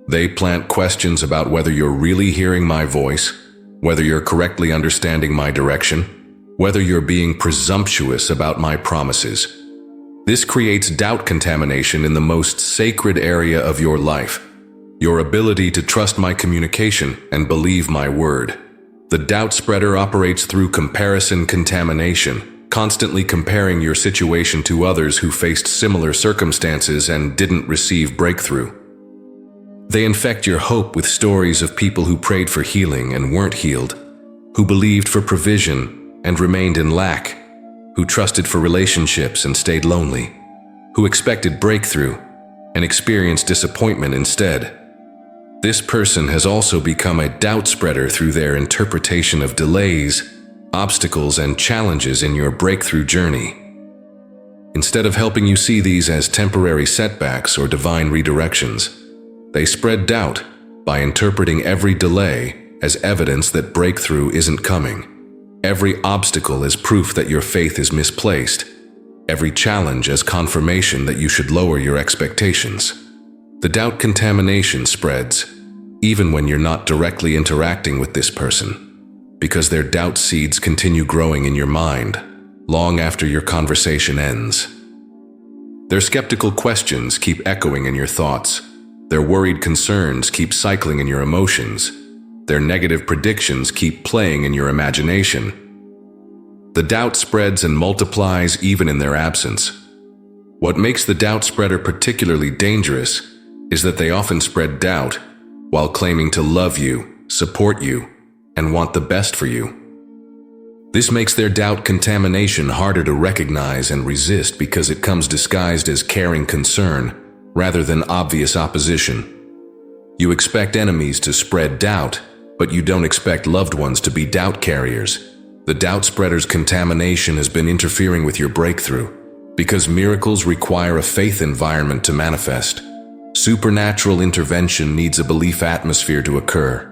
They plant questions about whether you're really hearing my voice, whether you're correctly understanding my direction, whether you're being presumptuous about my promises. This creates doubt contamination in the most sacred area of your life, your ability to trust my communication and believe my word. The doubt spreader operates through comparison contamination, constantly comparing your situation to others who faced similar circumstances and didn't receive breakthrough. They infect your hope with stories of people who prayed for healing and weren't healed, who believed for provision and remained in lack, who trusted for relationships and stayed lonely, who expected breakthrough and experienced disappointment instead. This person has also become a doubt spreader through their interpretation of delays, obstacles, and challenges in your breakthrough journey. Instead of helping you see these as temporary setbacks or divine redirections, they spread doubt by interpreting every delay as evidence that breakthrough isn't coming. Every obstacle as proof that your faith is misplaced. Every challenge as confirmation that you should lower your expectations. The doubt contamination spreads, even when you're not directly interacting with this person, because their doubt seeds continue growing in your mind long after your conversation ends. Their skeptical questions keep echoing in your thoughts. Their worried concerns keep cycling in your emotions. Their negative predictions keep playing in your imagination. The doubt spreads and multiplies even in their absence. What makes the doubt spreader particularly dangerous is that they often spread doubt while claiming to love you, support you, and want the best for you. This makes their doubt contamination harder to recognize and resist because it comes disguised as caring concern rather than obvious opposition. You expect enemies to spread doubt, but you don't expect loved ones to be doubt carriers. The doubt spreader's contamination has been interfering with your breakthrough because miracles require a faith environment to manifest. Supernatural intervention needs a belief atmosphere to occur,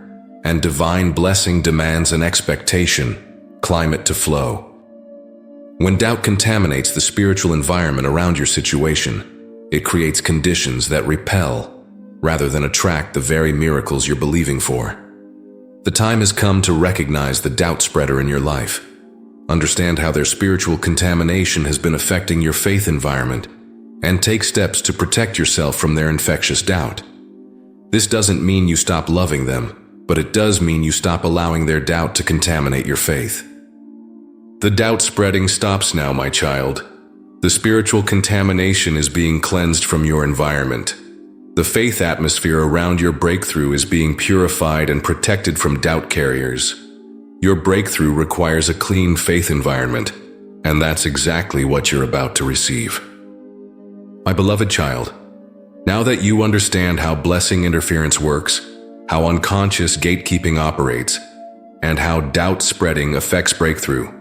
and divine blessing demands an expectation, climate to flow. When doubt contaminates the spiritual environment around your situation, it creates conditions that repel rather than attract the very miracles you're believing for. The time has come to recognize the doubt spreader in your life. Understand how their spiritual contamination has been affecting your faith environment, and take steps to protect yourself from their infectious doubt. This doesn't mean you stop loving them, but it does mean you stop allowing their doubt to contaminate your faith. The doubt spreading stops now, my child. The spiritual contamination is being cleansed from your environment. The faith atmosphere around your breakthrough is being purified and protected from doubt carriers. Your breakthrough requires a clean faith environment, and that's exactly what you're about to receive. My beloved child, now that you understand how blessing interference works, how unconscious gatekeeping operates, and how doubt spreading affects breakthrough,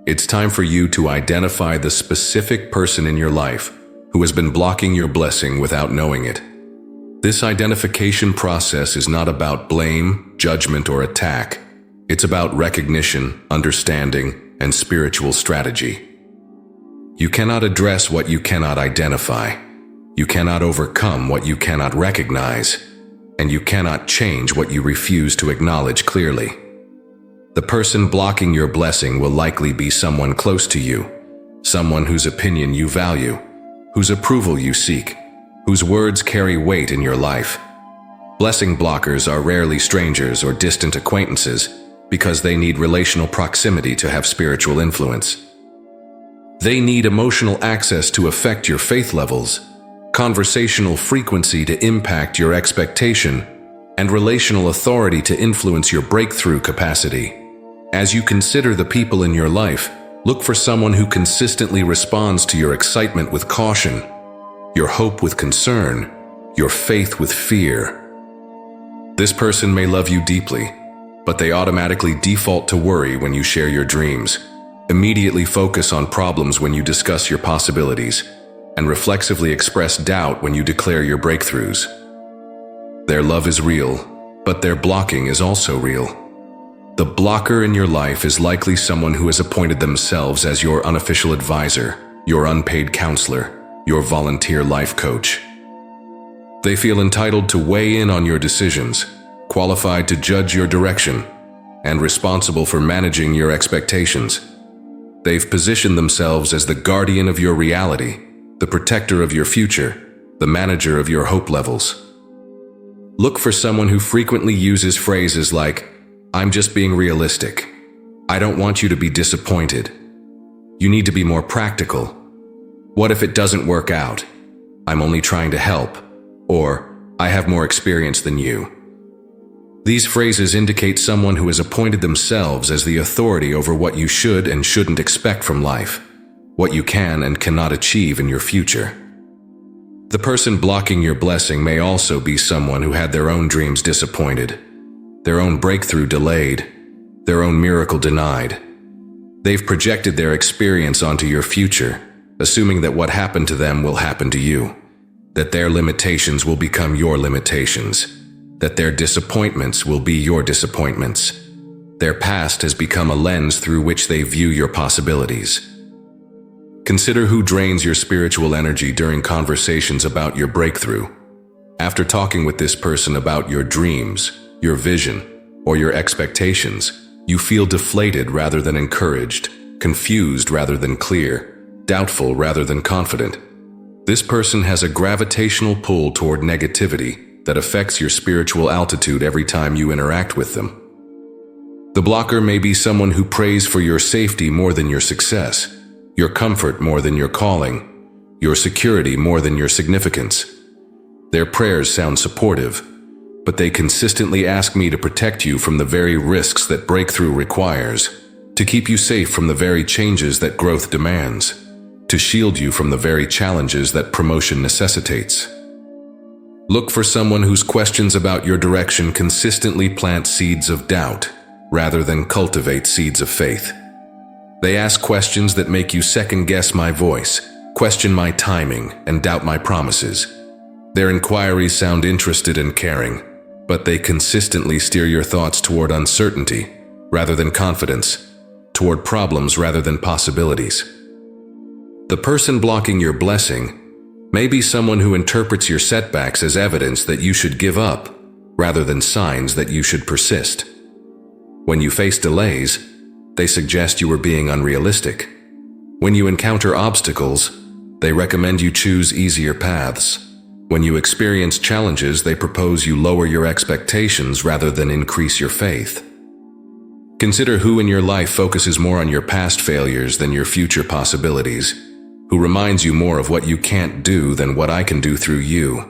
it's time for you to identify the specific person in your life who has been blocking your blessing without knowing it. This identification process is not about blame, judgment, or attack. It's about recognition, understanding, and spiritual strategy. You cannot address what you cannot identify. You cannot overcome what you cannot recognize. And you cannot change what you refuse to acknowledge clearly. The person blocking your blessing will likely be someone close to you, someone whose opinion you value, whose approval you seek, whose words carry weight in your life. Blessing blockers are rarely strangers or distant acquaintances because they need relational proximity to have spiritual influence. They need emotional access to affect your faith levels, conversational frequency to impact your expectation, and relational authority to influence your breakthrough capacity. As you consider the people in your life, look for someone who consistently responds to your excitement with caution, your hope with concern, your faith with fear. This person may love you deeply, but they automatically default to worry when you share your dreams, immediately focus on problems when you discuss your possibilities, and reflexively express doubt when you declare your breakthroughs. Their love is real, but their blocking is also real. The blocker in your life is likely someone who has appointed themselves as your unofficial advisor, your unpaid counselor, your volunteer life coach. They feel entitled to weigh in on your decisions, qualified to judge your direction, and responsible for managing your expectations. They've positioned themselves as the guardian of your reality, the protector of your future, the manager of your hope levels. Look for someone who frequently uses phrases like, "I'm just being realistic. I don't want you to be disappointed. You need to be more practical. What if it doesn't work out? I'm only trying to help." Or, "I have more experience than you." These phrases indicate someone who has appointed themselves as the authority over what you should and shouldn't expect from life, what you can and cannot achieve in your future. The person blocking your blessing may also be someone who had their own dreams disappointed, their own breakthrough delayed, their own miracle denied. They've projected their experience onto your future, assuming that what happened to them will happen to you, that their limitations will become your limitations, that their disappointments will be your disappointments. Their past has become a lens through which they view your possibilities. Consider who drains your spiritual energy during conversations about your breakthrough. After talking with this person about your dreams, your vision, or your expectations, you feel deflated rather than encouraged, confused rather than clear, doubtful rather than confident. This person has a gravitational pull toward negativity that affects your spiritual altitude every time you interact with them. The blocker may be someone who prays for your safety more than your success, your comfort more than your calling, your security more than your significance. Their prayers sound supportive, but they consistently ask me to protect you from the very risks that breakthrough requires, to keep you safe from the very changes that growth demands, to shield you from the very challenges that promotion necessitates. Look for someone whose questions about your direction consistently plant seeds of doubt, rather than cultivate seeds of faith. They ask questions that make you second-guess my voice, question my timing, and doubt my promises. Their inquiries sound interested and caring, but they consistently steer your thoughts toward uncertainty, rather than confidence, toward problems rather than possibilities. The person blocking your blessing may be someone who interprets your setbacks as evidence that you should give up, rather than signs that you should persist. When you face delays, they suggest you are being unrealistic. When you encounter obstacles, they recommend you choose easier paths. When you experience challenges, they propose you lower your expectations rather than increase your faith. Consider who in your life focuses more on your past failures than your future possibilities, who reminds you more of what you can't do than what I can do through you,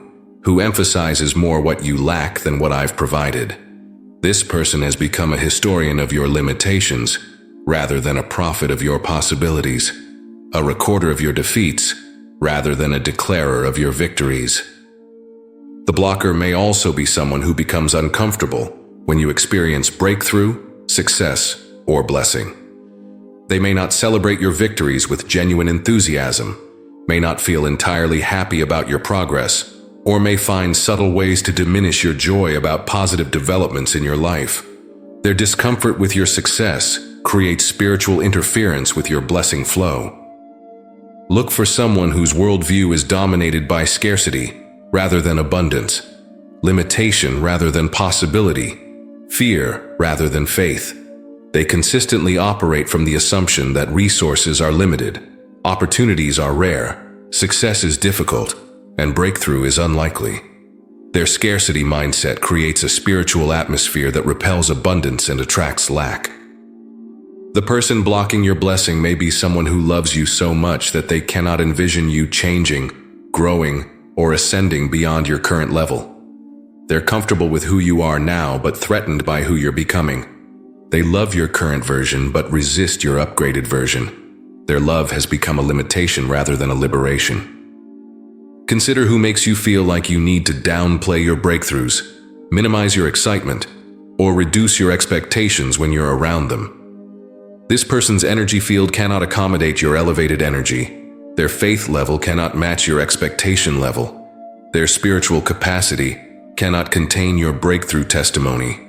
who emphasizes more what you lack than what I've provided. This person has become a historian of your limitations, rather than a prophet of your possibilities, a recorder of your defeats, rather than a declarer of your victories. The blocker may also be someone who becomes uncomfortable when you experience breakthrough, success, or blessing. They may not celebrate your victories with genuine enthusiasm, may not feel entirely happy about your progress, or may find subtle ways to diminish your joy about positive developments in your life. Their discomfort with your success creates spiritual interference with your blessing flow. Look for someone whose worldview is dominated by scarcity rather than abundance, limitation rather than possibility, fear rather than faith. They consistently operate from the assumption that resources are limited, opportunities are rare, success is difficult, and breakthrough is unlikely. Their scarcity mindset creates a spiritual atmosphere that repels abundance and attracts lack. The person blocking your blessing may be someone who loves you so much that they cannot envision you changing, growing, or ascending beyond your current level. They're comfortable with who you are now but threatened by who you're becoming. They love your current version but resist your upgraded version. Their love has become a limitation rather than a liberation. Consider who makes you feel like you need to downplay your breakthroughs, minimize your excitement, or reduce your expectations when you're around them. This person's energy field cannot accommodate your elevated energy. Their faith level cannot match your expectation level. Their spiritual capacity, cannot contain your breakthrough testimony.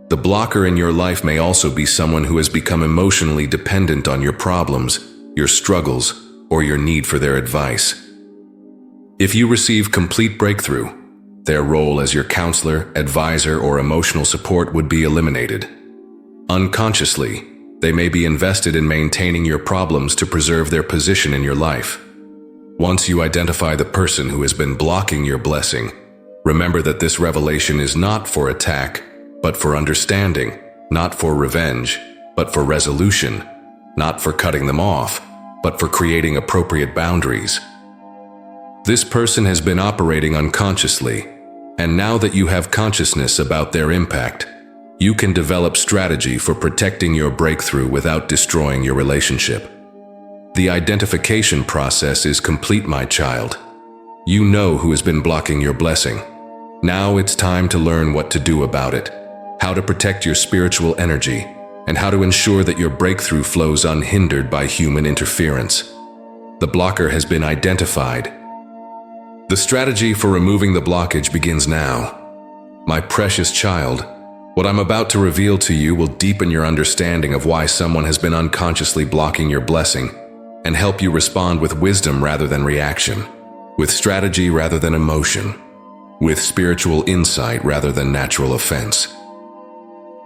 The blocker in your life may also be someone who has become emotionally dependent on your problems, your struggles, or your need for their advice. If you receive complete breakthrough, their role as your counselor, advisor, or emotional support would be eliminated. Unconsciously, they may be invested in maintaining your problems to preserve their position in your life. Once you identify the person who has been blocking your blessing, remember that this revelation is not for attack, but for understanding, not for revenge, but for resolution, not for cutting them off, but for creating appropriate boundaries. This person has been operating unconsciously, and now that you have consciousness about their impact, you can develop strategy for protecting your breakthrough without destroying your relationship. The identification process is complete, my child. You know who has been blocking your blessing. Now it's time to learn what to do about it, how to protect your spiritual energy, and how to ensure that your breakthrough flows unhindered by human interference. The blocker has been identified. The strategy for removing the blockage begins now. My precious child, what I'm about to reveal to you will deepen your understanding of why someone has been unconsciously blocking your blessing and help you respond with wisdom rather than reaction, with strategy rather than emotion, with spiritual insight rather than natural offense.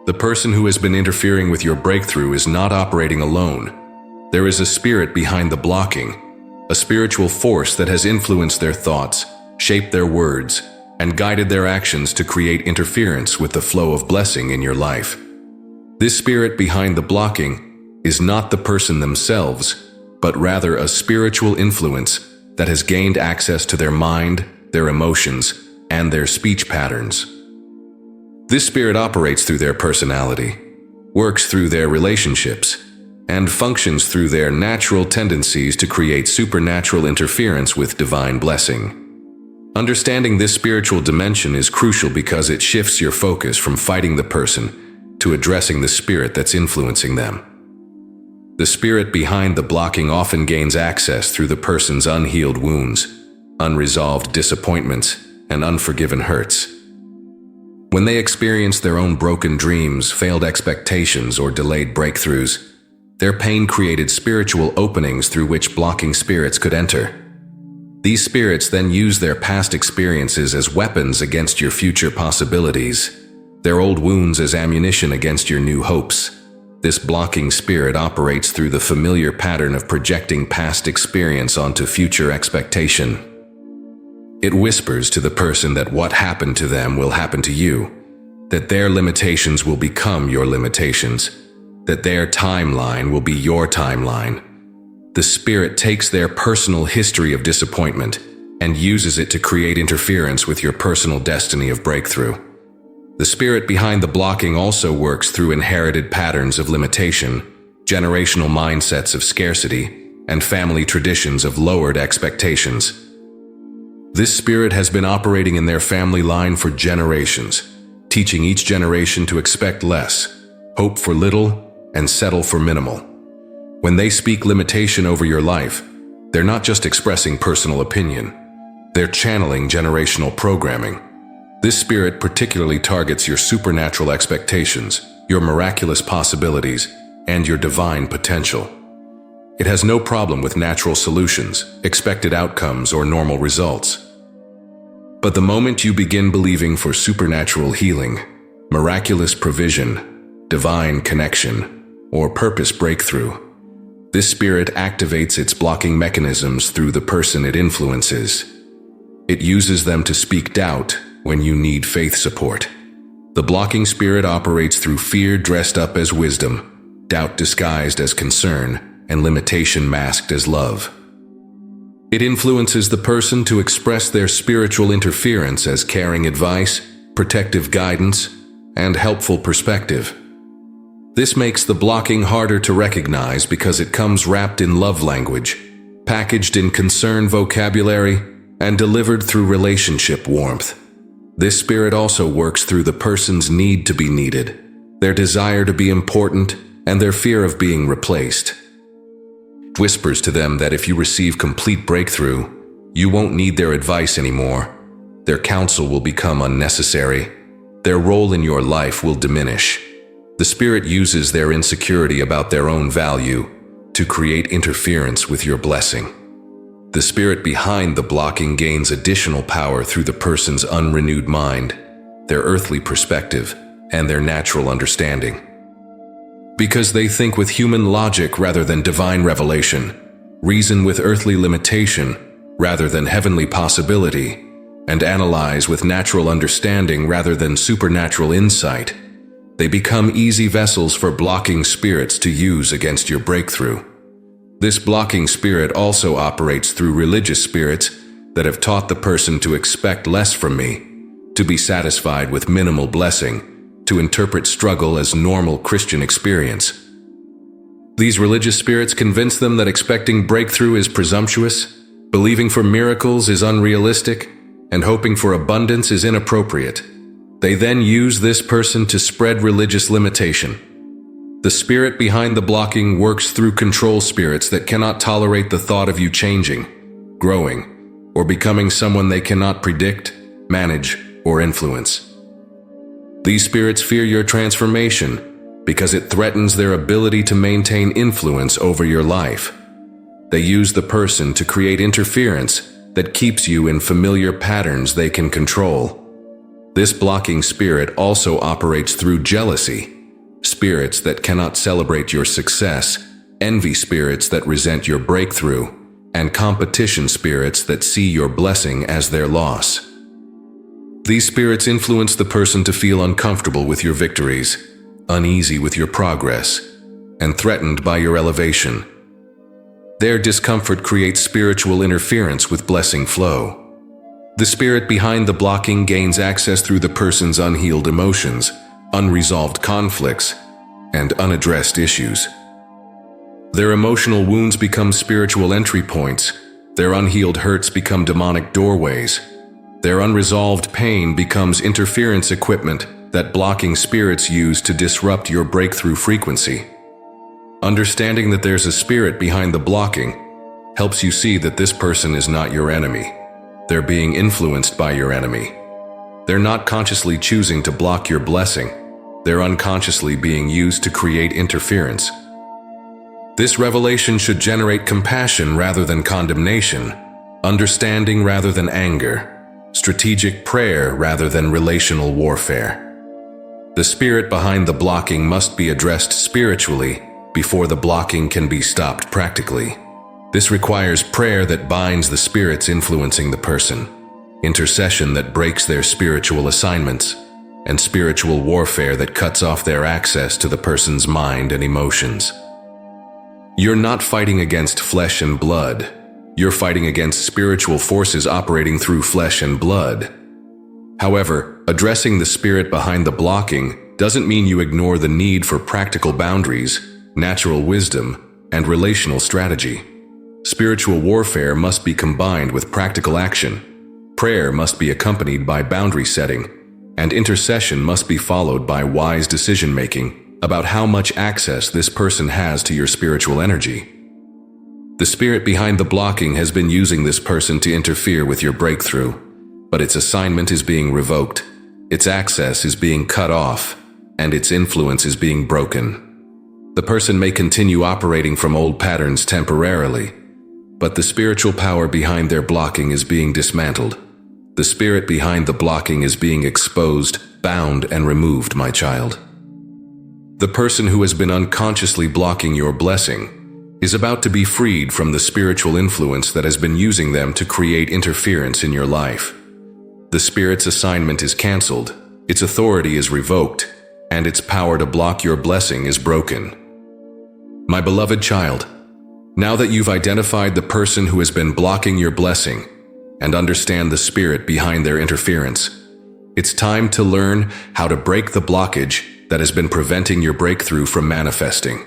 The person who has been interfering with your breakthrough is not operating alone. There is a spirit behind the blocking, a spiritual force that has influenced their thoughts, shaped their words, and guided their actions to create interference with the flow of blessing in your life. This spirit behind the blocking is not the person themselves, but rather a spiritual influence that has gained access to their mind, their emotions, and their speech patterns. This spirit operates through their personality, works through their relationships, and functions through their natural tendencies to create supernatural interference with divine blessing. Understanding this spiritual dimension is crucial because it shifts your focus from fighting the person to addressing the spirit that's influencing them. The spirit behind the blocking often gains access through the person's unhealed wounds, unresolved disappointments, and unforgiven hurts. When they experience their own broken dreams, failed expectations, or delayed breakthroughs, their pain created spiritual openings through which blocking spirits could enter. These spirits then use their past experiences as weapons against your future possibilities, their old wounds as ammunition against your new hopes. This blocking spirit operates through the familiar pattern of projecting past experience onto future expectation. It whispers to the person that what happened to them will happen to you, that their limitations will become your limitations, that their timeline will be your timeline. The spirit takes their personal history of disappointment and uses it to create interference with your personal destiny of breakthrough. The spirit behind the blocking also works through inherited patterns of limitation, generational mindsets of scarcity, and family traditions of lowered expectations. This spirit has been operating in their family line for generations, teaching each generation to expect less, hope for little, and settle for minimal. When they speak limitation over your life, they're not just expressing personal opinion, they're channeling generational programming. This spirit particularly targets your supernatural expectations, your miraculous possibilities, and your divine potential. It has no problem with natural solutions, expected outcomes, or normal results. But the moment you begin believing for supernatural healing, miraculous provision, divine connection, or purpose breakthrough, this spirit activates its blocking mechanisms through the person it influences. It uses them to speak doubt when you need faith support. The blocking spirit operates through fear dressed up as wisdom, doubt disguised as concern, and limitation masked as love. It influences the person to express their spiritual interference as caring advice, protective guidance, and helpful perspective. This makes the blocking harder to recognize because it comes wrapped in love language, packaged in concern vocabulary, and delivered through relationship warmth. This spirit also works through the person's need to be needed, their desire to be important, and their fear of being replaced. It whispers to them that if you receive complete breakthrough, you won't need their advice anymore. Their counsel will become unnecessary. Their role in your life will diminish. The spirit uses their insecurity about their own value to create interference with your blessing. The spirit behind the blocking gains additional power through the person's unrenewed mind, their earthly perspective, and their natural understanding. Because they think with human logic rather than divine revelation, reason with earthly limitation rather than heavenly possibility, and analyze with natural understanding rather than supernatural insight, they become easy vessels for blocking spirits to use against your breakthrough. This blocking spirit also operates through religious spirits that have taught the person to expect less from me, to be satisfied with minimal blessing, to interpret struggle as normal Christian experience. These religious spirits convince them that expecting breakthrough is presumptuous, believing for miracles is unrealistic, and hoping for abundance is inappropriate. They then use this person to spread religious limitation. The spirit behind the blocking works through control spirits that cannot tolerate the thought of you changing, growing, or becoming someone they cannot predict, manage, or influence. These spirits fear your transformation because it threatens their ability to maintain influence over your life. They use the person to create interference that keeps you in familiar patterns they can control. This blocking spirit also operates through jealousy, spirits that cannot celebrate your success, envy spirits that resent your breakthrough, and competition spirits that see your blessing as their loss. These spirits influence the person to feel uncomfortable with your victories, uneasy with your progress, and threatened by your elevation. Their discomfort creates spiritual interference with blessing flow. The spirit behind the blocking gains access through the person's unhealed emotions, unresolved conflicts, and unaddressed issues. Their emotional wounds become spiritual entry points. Their unhealed hurts become demonic doorways. Their unresolved pain becomes interference equipment that blocking spirits use to disrupt your breakthrough frequency. Understanding that there's a spirit behind the blocking helps you see that this person is not your enemy. They're being influenced by your enemy. They're not consciously choosing to block your blessing. They're unconsciously being used to create interference. This revelation should generate compassion rather than condemnation, understanding rather than anger, strategic prayer rather than relational warfare. The spirit behind the blocking must be addressed spiritually before the blocking can be stopped practically. This requires prayer that binds the spirits influencing the person, intercession that breaks their spiritual assignments, and spiritual warfare that cuts off their access to the person's mind and emotions. You're not fighting against flesh and blood. You're fighting against spiritual forces operating through flesh and blood. However, addressing the spirit behind the blocking doesn't mean you ignore the need for practical boundaries, natural wisdom, and relational strategy. Spiritual warfare must be combined with practical action. Prayer must be accompanied by boundary setting, and intercession must be followed by wise decision-making about how much access this person has to your spiritual energy. The spirit behind the blocking has been using this person to interfere with your breakthrough, but its assignment is being revoked, its access is being cut off, and its influence is being broken. The person may continue operating from old patterns temporarily, but the spiritual power behind their blocking is being dismantled. The spirit behind the blocking is being exposed, bound, and removed, my child. The person who has been unconsciously blocking your blessing is about to be freed from the spiritual influence that has been using them to create interference in your life. The spirit's assignment is canceled, its authority is revoked, and its power to block your blessing is broken. My beloved child, now that you've identified the person who has been blocking your blessing and understand the spirit behind their interference, it's time to learn how to break the blockage that has been preventing your breakthrough from manifesting.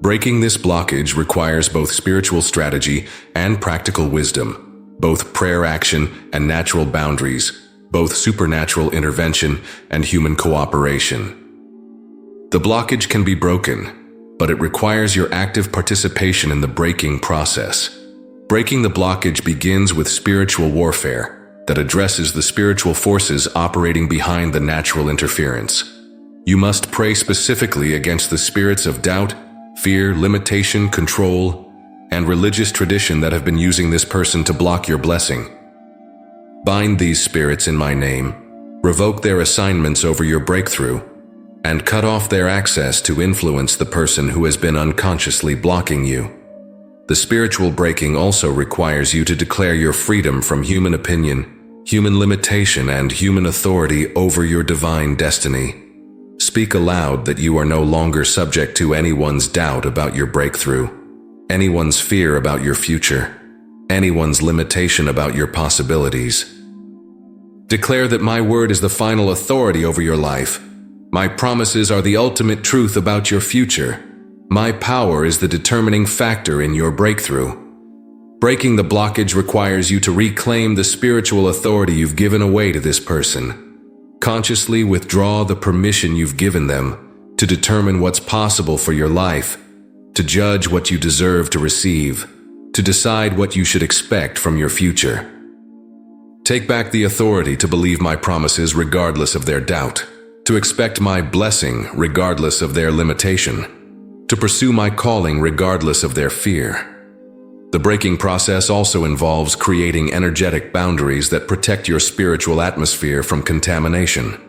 Breaking this blockage requires both spiritual strategy and practical wisdom, both prayer action and natural boundaries, both supernatural intervention and human cooperation. The blockage can be broken, but it requires your active participation in the breaking process. Breaking the blockage begins with spiritual warfare, that addresses the spiritual forces operating behind the natural interference. You must pray specifically against the spirits of doubt, fear, limitation, control, and religious tradition that have been using this person to block your blessing. Bind these spirits in my name, revoke their assignments over your breakthrough, and cut off their access to influence the person who has been unconsciously blocking you. The spiritual breaking also requires you to declare your freedom from human opinion, human limitation, and human authority over your divine destiny. Speak aloud that you are no longer subject to anyone's doubt about your breakthrough, anyone's fear about your future, anyone's limitation about your possibilities. Declare that my word is the final authority over your life. My promises are the ultimate truth about your future. My power is the determining factor in your breakthrough. Breaking the blockage requires you to reclaim the spiritual authority you've given away to this person. Consciously withdraw the permission you've given them to determine what's possible for your life, to judge what you deserve to receive, to decide what you should expect from your future. Take back the authority to believe my promises regardless of their doubt, to expect my blessing regardless of their limitation, to pursue my calling regardless of their fear. The breaking process also involves creating energetic boundaries that protect your spiritual atmosphere from contamination.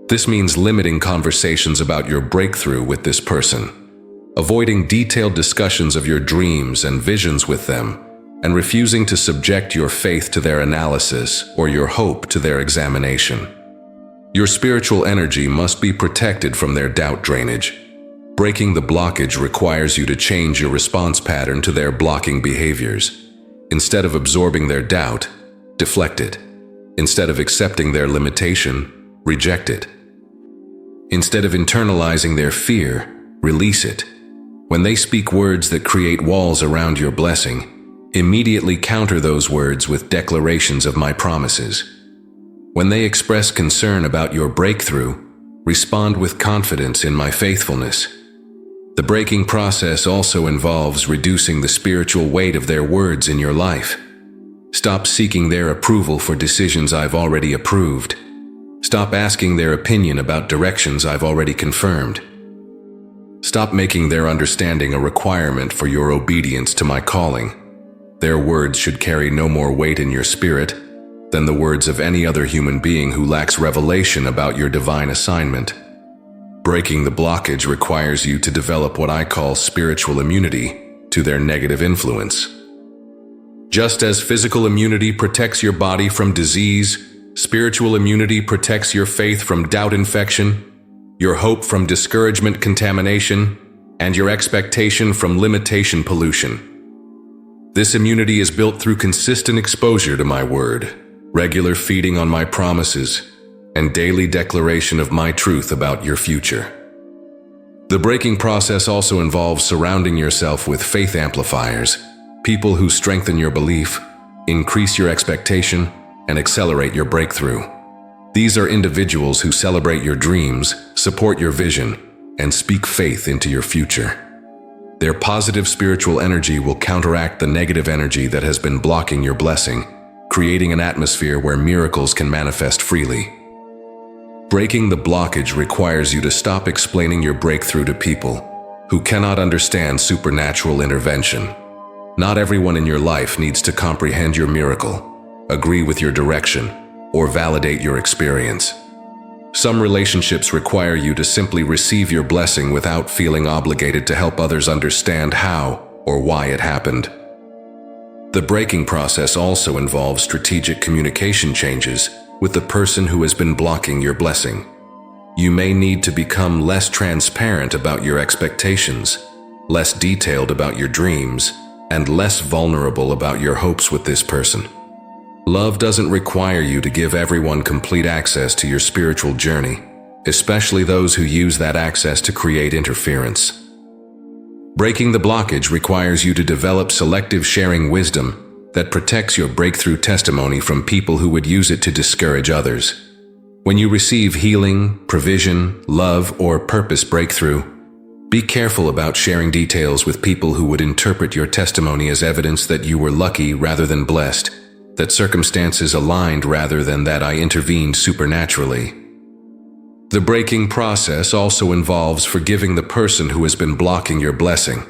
This means limiting conversations about your breakthrough with this person, avoiding detailed discussions of your dreams and visions with them, and refusing to subject your faith to their analysis or your hope to their examination. Your spiritual energy must be protected from their doubt drainage. Breaking the blockage requires you to change your response pattern to their blocking behaviors. Instead of absorbing their doubt, deflect it. Instead of accepting their limitation, reject it. Instead of internalizing their fear, release it. When they speak words that create walls around your blessing, immediately counter those words with declarations of my promises. When they express concern about your breakthrough, respond with confidence in my faithfulness. The breaking process also involves reducing the spiritual weight of their words in your life. Stop seeking their approval for decisions I've already approved. Stop asking their opinion about directions I've already confirmed. Stop making their understanding a requirement for your obedience to my calling. Their words should carry no more weight in your spirit than the words of any other human being who lacks revelation about your divine assignment. Breaking the blockage requires you to develop what I call spiritual immunity to their negative influence. Just as physical immunity protects your body from disease, spiritual immunity protects your faith from doubt infection, your hope from discouragement contamination, and your expectation from limitation pollution. This immunity is built through consistent exposure to my word, regular feeding on my promises, and daily declaration of my truth about your future. The breaking process also involves surrounding yourself with faith amplifiers, people who strengthen your belief, increase your expectation, and accelerate your breakthrough. These are individuals who celebrate your dreams, support your vision, and speak faith into your future. Their positive spiritual energy will counteract the negative energy that has been blocking your blessing, creating an atmosphere where miracles can manifest freely. Breaking the blockage requires you to stop explaining your breakthrough to people who cannot understand supernatural intervention. Not everyone in your life needs to comprehend your miracle, agree with your direction, or validate your experience. Some relationships require you to simply receive your blessing without feeling obligated to help others understand how or why it happened. The breaking process also involves strategic communication changes with the person who has been blocking your blessing. You may need to become less transparent about your expectations, less detailed about your dreams, and less vulnerable about your hopes with this person. Love doesn't require you to give everyone complete access to your spiritual journey, especially those who use that access to create interference. Breaking the blockage requires you to develop selective sharing wisdom that protects your breakthrough testimony from people who would use it to discourage others. When you receive healing, provision, love, or purpose breakthrough, be careful about sharing details with people who would interpret your testimony as evidence that you were lucky rather than blessed. that circumstances aligned rather than that I intervened supernaturally. The breaking process also involves forgiving the person who has been blocking your blessing,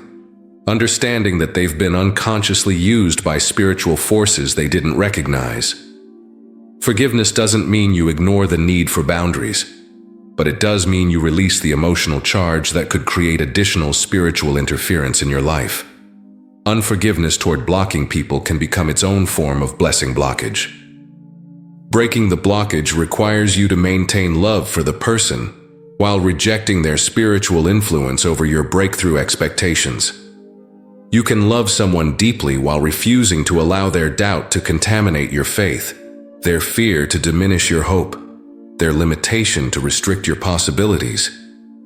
understanding that they've been unconsciously used by spiritual forces they didn't recognize. Forgiveness doesn't mean you ignore the need for boundaries, but it does mean you release the emotional charge that could create additional spiritual interference in your life. Unforgiveness toward blocking people can become its own form of blessing blockage. Breaking the blockage requires you to maintain love for the person while rejecting their spiritual influence over your breakthrough expectations. You can love someone deeply while refusing to allow their doubt to contaminate your faith, their fear to diminish your hope, their limitation to restrict your possibilities.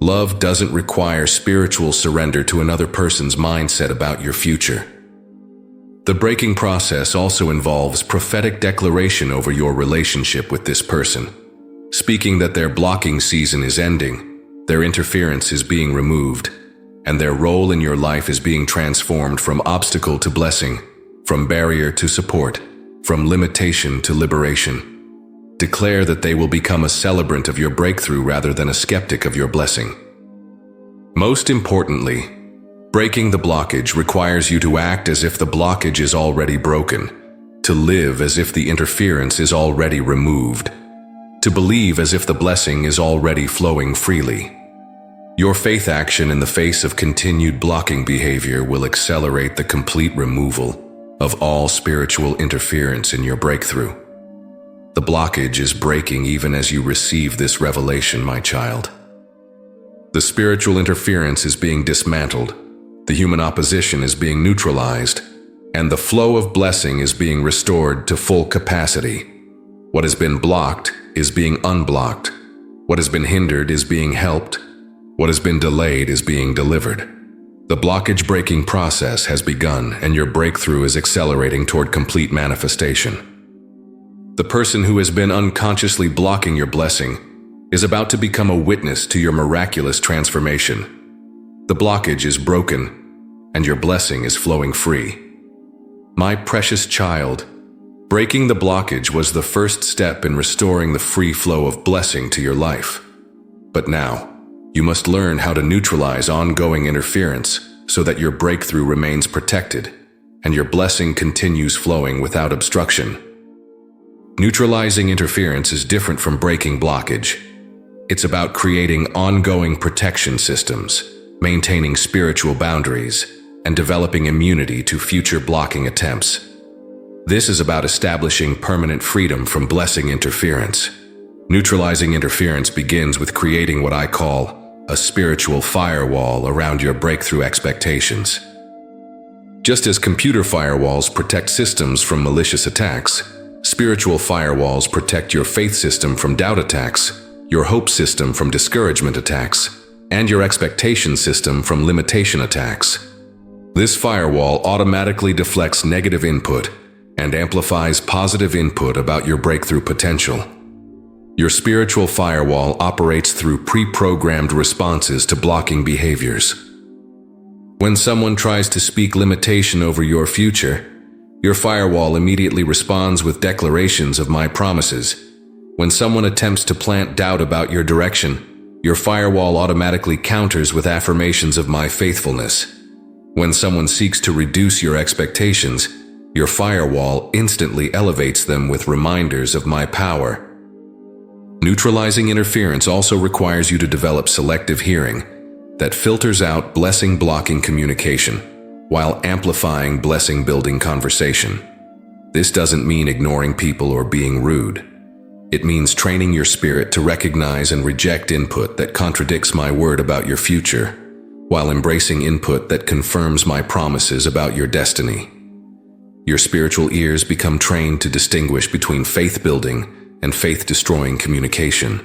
Love doesn't require spiritual surrender to another person's mindset about your future. The breaking process also involves prophetic declaration over your relationship with this person, speaking that their blocking season is ending, their interference is being removed, and their role in your life is being transformed from obstacle to blessing, from barrier to support, from limitation to liberation. Declare that they will become a celebrant of your breakthrough rather than a skeptic of your blessing. Most importantly, breaking the blockage requires you to act as if the blockage is already broken, to live as if the interference is already removed, to believe as if the blessing is already flowing freely. Your faith action in the face of continued blocking behavior will accelerate the complete removal of all spiritual interference in your breakthrough. The blockage is breaking even as you receive this revelation, my child. The spiritual interference is being dismantled, the human opposition is being neutralized, and the flow of blessing is being restored to full capacity. What has been blocked is being unblocked. What has been hindered is being helped. What has been delayed is being delivered. The blockage breaking process has begun, and your breakthrough is accelerating toward complete manifestation. The person who has been unconsciously blocking your blessing is about to become a witness to your miraculous transformation. The blockage is broken, and your blessing is flowing free. My precious child, breaking the blockage was the first step in restoring the free flow of blessing to your life. But now, you must learn how to neutralize ongoing interference so that your breakthrough remains protected and your blessing continues flowing without obstruction. Neutralizing interference is different from breaking blockage. It's about creating ongoing protection systems, maintaining spiritual boundaries, and developing immunity to future blocking attempts. This is about establishing permanent freedom from blessing interference. Neutralizing interference begins with creating what I call a spiritual firewall around your breakthrough expectations. Just as computer firewalls protect systems from malicious attacks, spiritual firewalls protect your faith system from doubt attacks, your hope system from discouragement attacks, and your expectation system from limitation attacks. This firewall automatically deflects negative input and amplifies positive input about your breakthrough potential. Your spiritual firewall operates through pre-programmed responses to blocking behaviors. When someone tries to speak limitation over your future, your firewall immediately responds with declarations of my promises. When someone attempts to plant doubt about your direction, your firewall automatically counters with affirmations of my faithfulness. When someone seeks to reduce your expectations, your firewall instantly elevates them with reminders of my power. Neutralizing interference also requires you to develop selective hearing that filters out blessing-blocking communication while amplifying blessing-building conversation. This doesn't mean ignoring people or being rude. It means training your spirit to recognize and reject input that contradicts my word about your future, while embracing input that confirms my promises about your destiny. Your spiritual ears become trained to distinguish between faith-building and faith-destroying communication.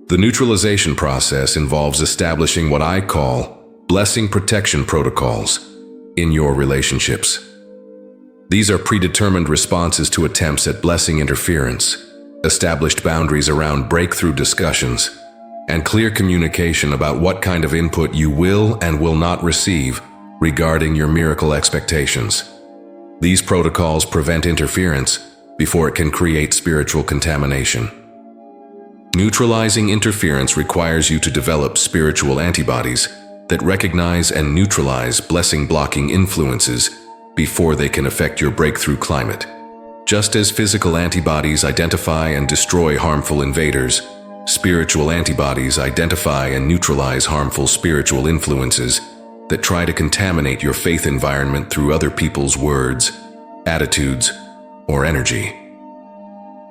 The neutralization process involves establishing what I call blessing protection protocols in your relationships. These are predetermined responses to attempts at blessing interference, established boundaries around breakthrough discussions, and clear communication about what kind of input you will and will not receive regarding your miracle expectations. These protocols prevent interference before it can create spiritual contamination. Neutralizing interference requires you to develop spiritual antibodies that recognize and neutralize blessing-blocking influences before they can affect your breakthrough climate. Just as physical antibodies identify and destroy harmful invaders, spiritual antibodies identify and neutralize harmful spiritual influences that try to contaminate your faith environment through other people's words, attitudes, or energy.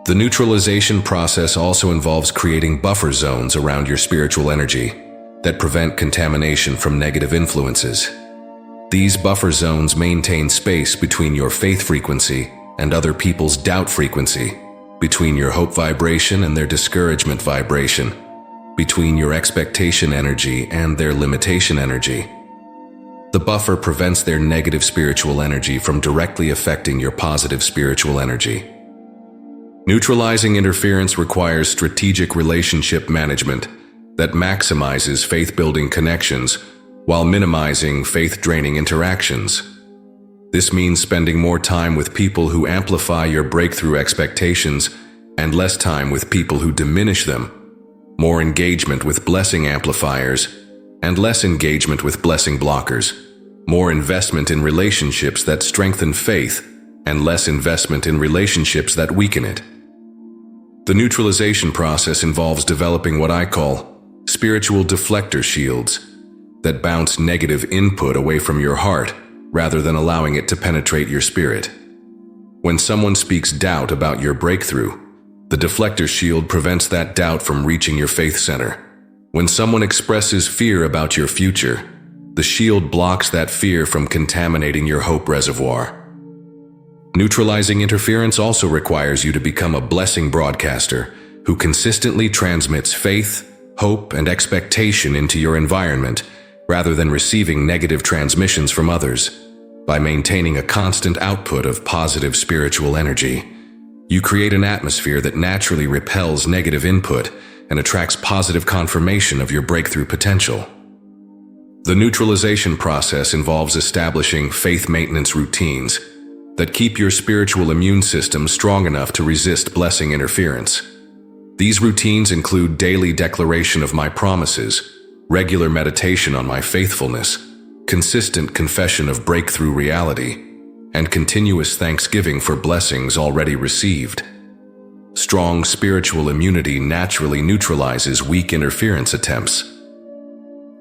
The neutralization process also involves creating buffer zones around your spiritual energy that prevent contamination from negative influences. These buffer zones maintain space between your faith frequency and other people's doubt frequency, between your hope vibration and their discouragement vibration, between your expectation energy and their limitation energy. The buffer prevents their negative spiritual energy from directly affecting your positive spiritual energy. Neutralizing interference requires strategic relationship management that maximizes faith-building connections while minimizing faith-draining interactions. This means spending more time with people who amplify your breakthrough expectations and less time with people who diminish them, more engagement with blessing amplifiers and less engagement with blessing blockers, more investment in relationships that strengthen faith and less investment in relationships that weaken it. The neutralization process involves developing what I call spiritual deflector shields that bounce negative input away from your heart rather than allowing it to penetrate your spirit. When someone speaks doubt about your breakthrough, the deflector shield prevents that doubt from reaching your faith center. When someone expresses fear about your future, the shield blocks that fear from contaminating your hope reservoir. Neutralizing interference also requires you to become a blessing broadcaster who consistently transmits faith, hope, and expectation into your environment rather than receiving negative transmissions from others. By maintaining a constant output of positive spiritual energy, you create an atmosphere that naturally repels negative input and attracts positive confirmation of your breakthrough potential. The neutralization process involves establishing faith maintenance routines that keep your spiritual immune system strong enough to resist blessing interference. These routines include daily declaration of my promises, regular meditation on my faithfulness, consistent confession of breakthrough reality, and continuous thanksgiving for blessings already received. Strong spiritual immunity naturally neutralizes weak interference attempts.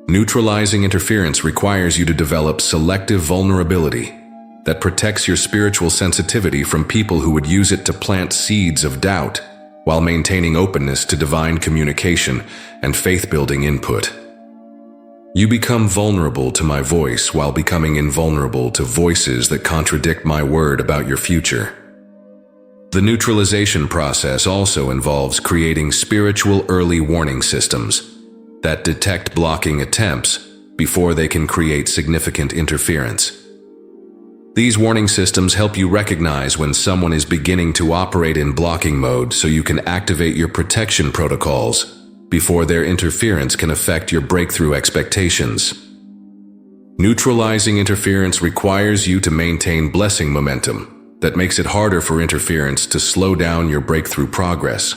Neutralizing interference requires you to develop selective vulnerability that protects your spiritual sensitivity from people who would use it to plant seeds of doubt while maintaining openness to divine communication and faith-building input. You become vulnerable to my voice while becoming invulnerable to voices that contradict my word about your future. The neutralization process also involves creating spiritual early warning systems that detect blocking attempts before they can create significant interference. These warning systems help you recognize when someone is beginning to operate in blocking mode so you can activate your protection protocols before their interference can affect your breakthrough expectations. Neutralizing interference requires you to maintain blessing momentum that makes it harder for interference to slow down your breakthrough progress.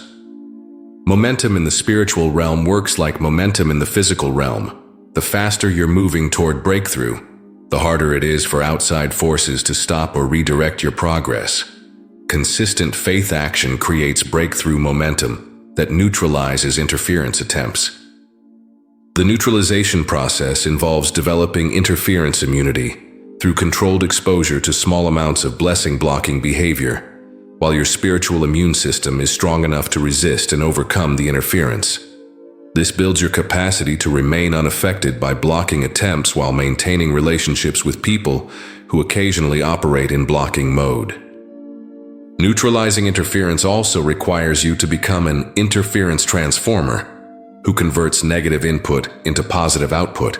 Momentum in the spiritual realm works like momentum in the physical realm. The faster you're moving toward breakthrough, the harder it is for outside forces to stop or redirect your progress. Consistent faith action creates breakthrough momentum that neutralizes interference attempts. The neutralization process involves developing interference immunity through controlled exposure to small amounts of blessing-blocking behavior, while your spiritual immune system is strong enough to resist and overcome the interference. This builds your capacity to remain unaffected by blocking attempts while maintaining relationships with people who occasionally operate in blocking mode. Neutralizing interference also requires you to become an interference transformer who converts negative input into positive output,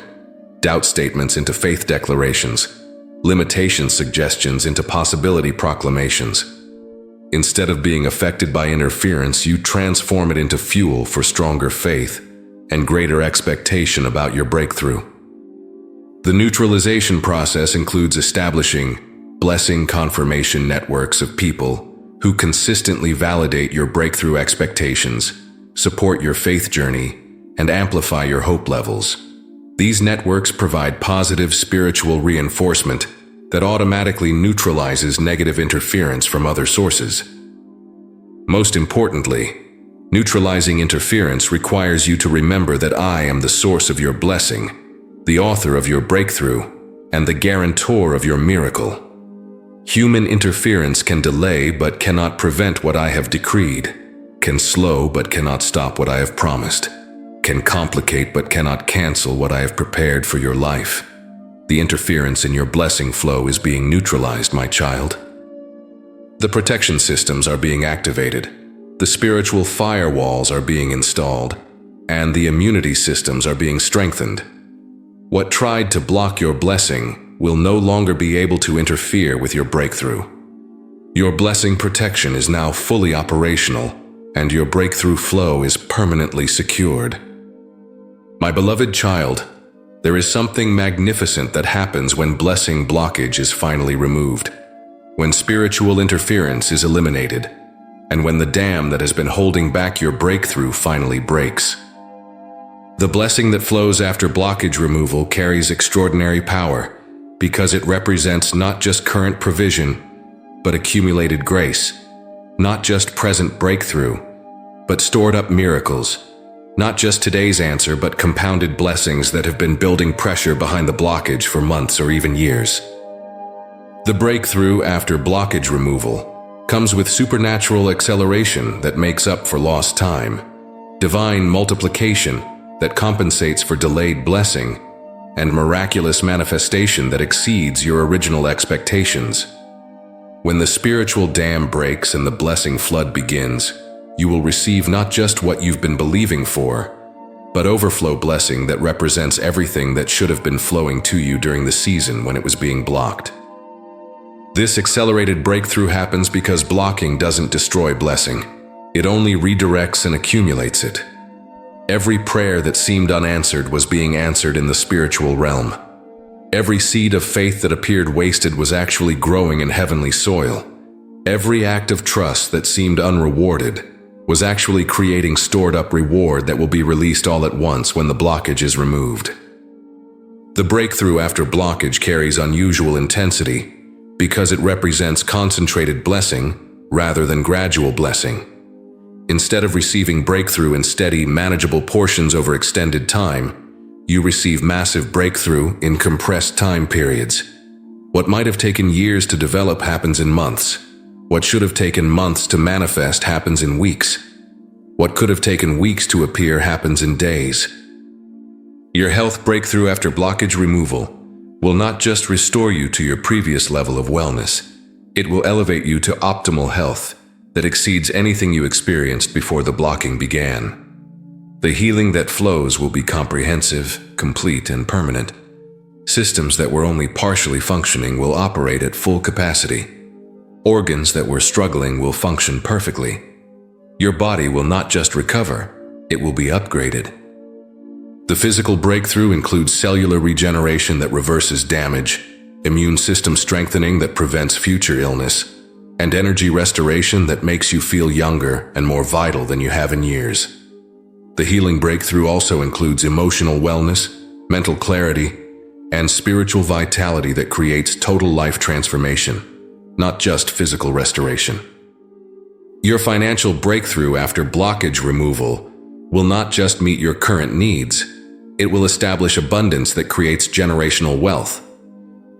doubt statements into faith declarations, limitation suggestions into possibility proclamations. Instead of being affected by interference, you transform it into fuel for stronger faith and greater expectation about your breakthrough. The neutralization process includes establishing blessing confirmation networks of people who consistently validate your breakthrough expectations, support your faith journey, and amplify your hope levels. These networks provide positive spiritual reinforcement that automatically neutralizes negative interference from other sources. Most importantly, neutralizing interference requires you to remember that I am the source of your blessing, the author of your breakthrough, and the guarantor of your miracle. Human interference can delay but cannot prevent what I have decreed, can slow but cannot stop what I have promised, can complicate but cannot cancel what I have prepared for your life. The interference in your blessing flow is being neutralized, my child. The protection systems are being activated, the spiritual firewalls are being installed, and the immunity systems are being strengthened. What tried to block your blessing will no longer be able to interfere with your breakthrough. Your blessing protection is now fully operational, and your breakthrough flow is permanently secured. My beloved child, there is something magnificent that happens when blessing blockage is finally removed, when spiritual interference is eliminated, and when the dam that has been holding back your breakthrough finally breaks. The blessing that flows after blockage removal carries extraordinary power because it represents not just current provision, but accumulated grace, not just present breakthrough, but stored up miracles, not just today's answer, but compounded blessings that have been building pressure behind the blockage for months or even years. The breakthrough after blockage removal comes with supernatural acceleration that makes up for lost time, divine multiplication that compensates for delayed blessing, and miraculous manifestation that exceeds your original expectations. When the spiritual dam breaks and the blessing flood begins, you will receive not just what you've been believing for, but overflow blessing that represents everything that should have been flowing to you during the season when it was being blocked. This accelerated breakthrough happens because blocking doesn't destroy blessing. It only redirects and accumulates it. Every prayer that seemed unanswered was being answered in the spiritual realm. Every seed of faith that appeared wasted was actually growing in heavenly soil. Every act of trust that seemed unrewarded was actually creating stored-up reward that will be released all at once when the blockage is removed. The breakthrough after blockage carries unusual intensity because it represents concentrated blessing rather than gradual blessing. Instead of receiving breakthrough in steady, manageable portions over extended time, you receive massive breakthrough in compressed time periods. What might have taken years to develop happens in months. What should have taken months to manifest happens in weeks. What could have taken weeks to appear happens in days. Your health breakthrough after blockage removal will not just restore you to your previous level of wellness, it will elevate you to optimal health that exceeds anything you experienced before the blocking began. The healing that flows will be comprehensive, complete, and permanent. Systems that were only partially functioning will operate at full capacity. Organs that were struggling will function perfectly. Your body will not just recover, it will be upgraded. The physical breakthrough includes cellular regeneration that reverses damage, immune system strengthening that prevents future illness, and energy restoration that makes you feel younger and more vital than you have in years. The healing breakthrough also includes emotional wellness, mental clarity, and spiritual vitality that creates total life transformation, not just physical restoration. Your financial breakthrough after blockage removal will not just meet your current needs, it will establish abundance that creates generational wealth.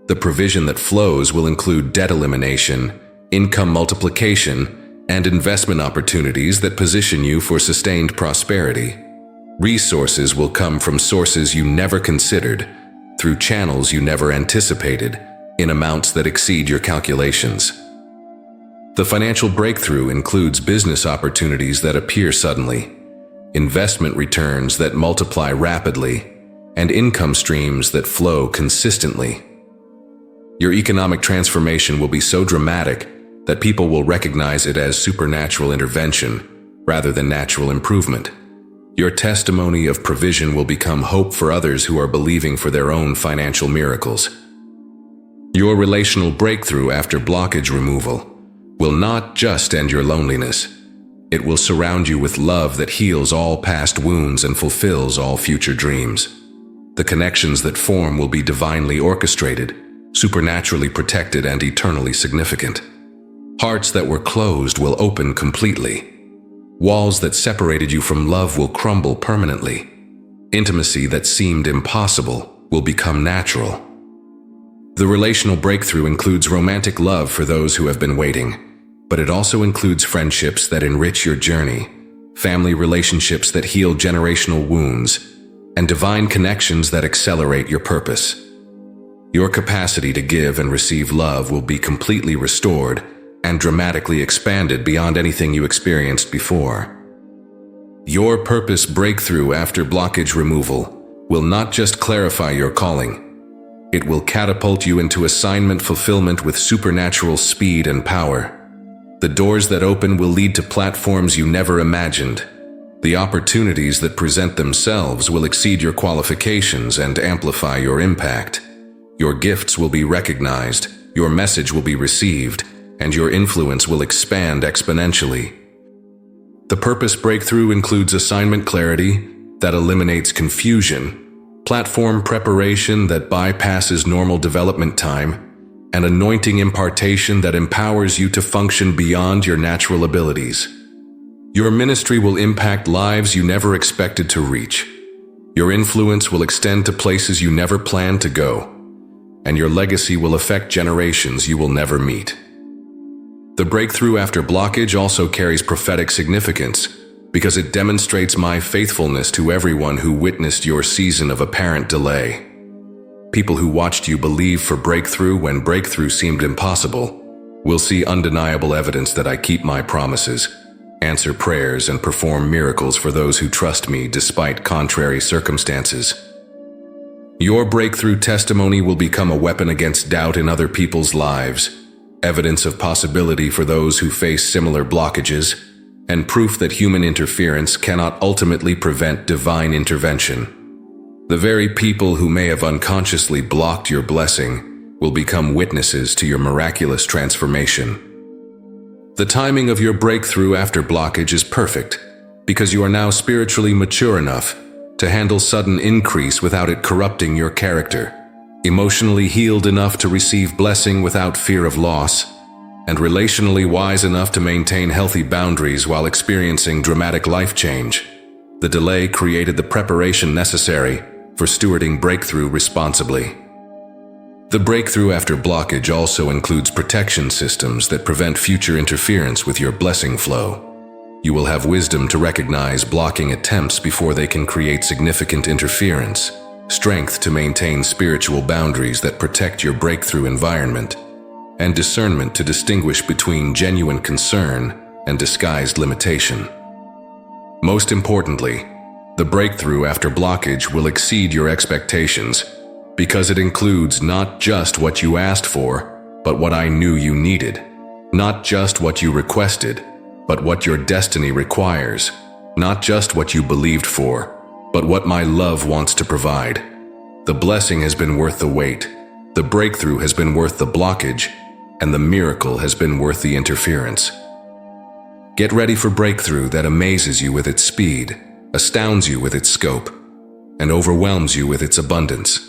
The provision that flows will include debt elimination, income multiplication, and investment opportunities that position you for sustained prosperity. Resources will come from sources you never considered, through channels you never anticipated, in amounts that exceed your calculations. The financial breakthrough includes business opportunities that appear suddenly, investment returns that multiply rapidly, and income streams that flow consistently. Your economic transformation will be so dramatic that people will recognize it as supernatural intervention rather than natural improvement. Your testimony of provision will become hope for others who are believing for their own financial miracles. Your relational breakthrough after blockage removal will not just end your loneliness. It will surround you with love that heals all past wounds and fulfills all future dreams. The connections that form will be divinely orchestrated, supernaturally protected, and eternally significant. Hearts that were closed will open completely. Walls that separated you from love will crumble permanently. Intimacy that seemed impossible will become natural. The relational breakthrough includes romantic love for those who have been waiting, but it also includes friendships that enrich your journey, family relationships that heal generational wounds, and divine connections that accelerate your purpose. Your capacity to give and receive love will be completely restored and dramatically expanded beyond anything you experienced before. Your purpose breakthrough after blockage removal will not just clarify your calling. It will catapult you into assignment fulfillment with supernatural speed and power. The doors that open will lead to platforms you never imagined. The opportunities that present themselves will exceed your qualifications and amplify your impact. Your gifts will be recognized, your message will be received, and your influence will expand exponentially. The purpose breakthrough includes assignment clarity that eliminates confusion, platform preparation that bypasses normal development time, and anointing impartation that empowers you to function beyond your natural abilities. Your ministry will impact lives you never expected to reach. Your influence will extend to places you never planned to go, and your legacy will affect generations you will never meet. The breakthrough after blockage also carries prophetic significance because it demonstrates my faithfulness to everyone who witnessed your season of apparent delay. People who watched you believe for breakthrough when breakthrough seemed impossible will see undeniable evidence that I keep my promises, answer prayers, and perform miracles for those who trust me despite contrary circumstances. Your breakthrough testimony will become a weapon against doubt in other people's lives, evidence of possibility for those who face similar blockages, and proof that human interference cannot ultimately prevent divine intervention. The very people who may have unconsciously blocked your blessing will become witnesses to your miraculous transformation. The timing of your breakthrough after blockage is perfect because you are now spiritually mature enough to handle sudden increase without it corrupting your character, emotionally healed enough to receive blessing without fear of loss, and relationally wise enough to maintain healthy boundaries while experiencing dramatic life change. The delay created the preparation necessary for stewarding breakthrough responsibly. The breakthrough after blockage also includes protection systems that prevent future interference with your blessing flow. You will have wisdom to recognize blocking attempts before they can create significant interference, strength to maintain spiritual boundaries that protect your breakthrough environment, and discernment to distinguish between genuine concern and disguised limitation. Most importantly, the breakthrough after blockage will exceed your expectations because it includes not just what you asked for, but what I knew you needed. Not just what you requested, but what your destiny requires. Not just what you believed for, but what my love wants to provide. The blessing has been worth the wait. The breakthrough has been worth the blockage, and the miracle has been worth the interference. Get ready for breakthrough that amazes you with its speed, astounds you with its scope, and overwhelms you with its abundance.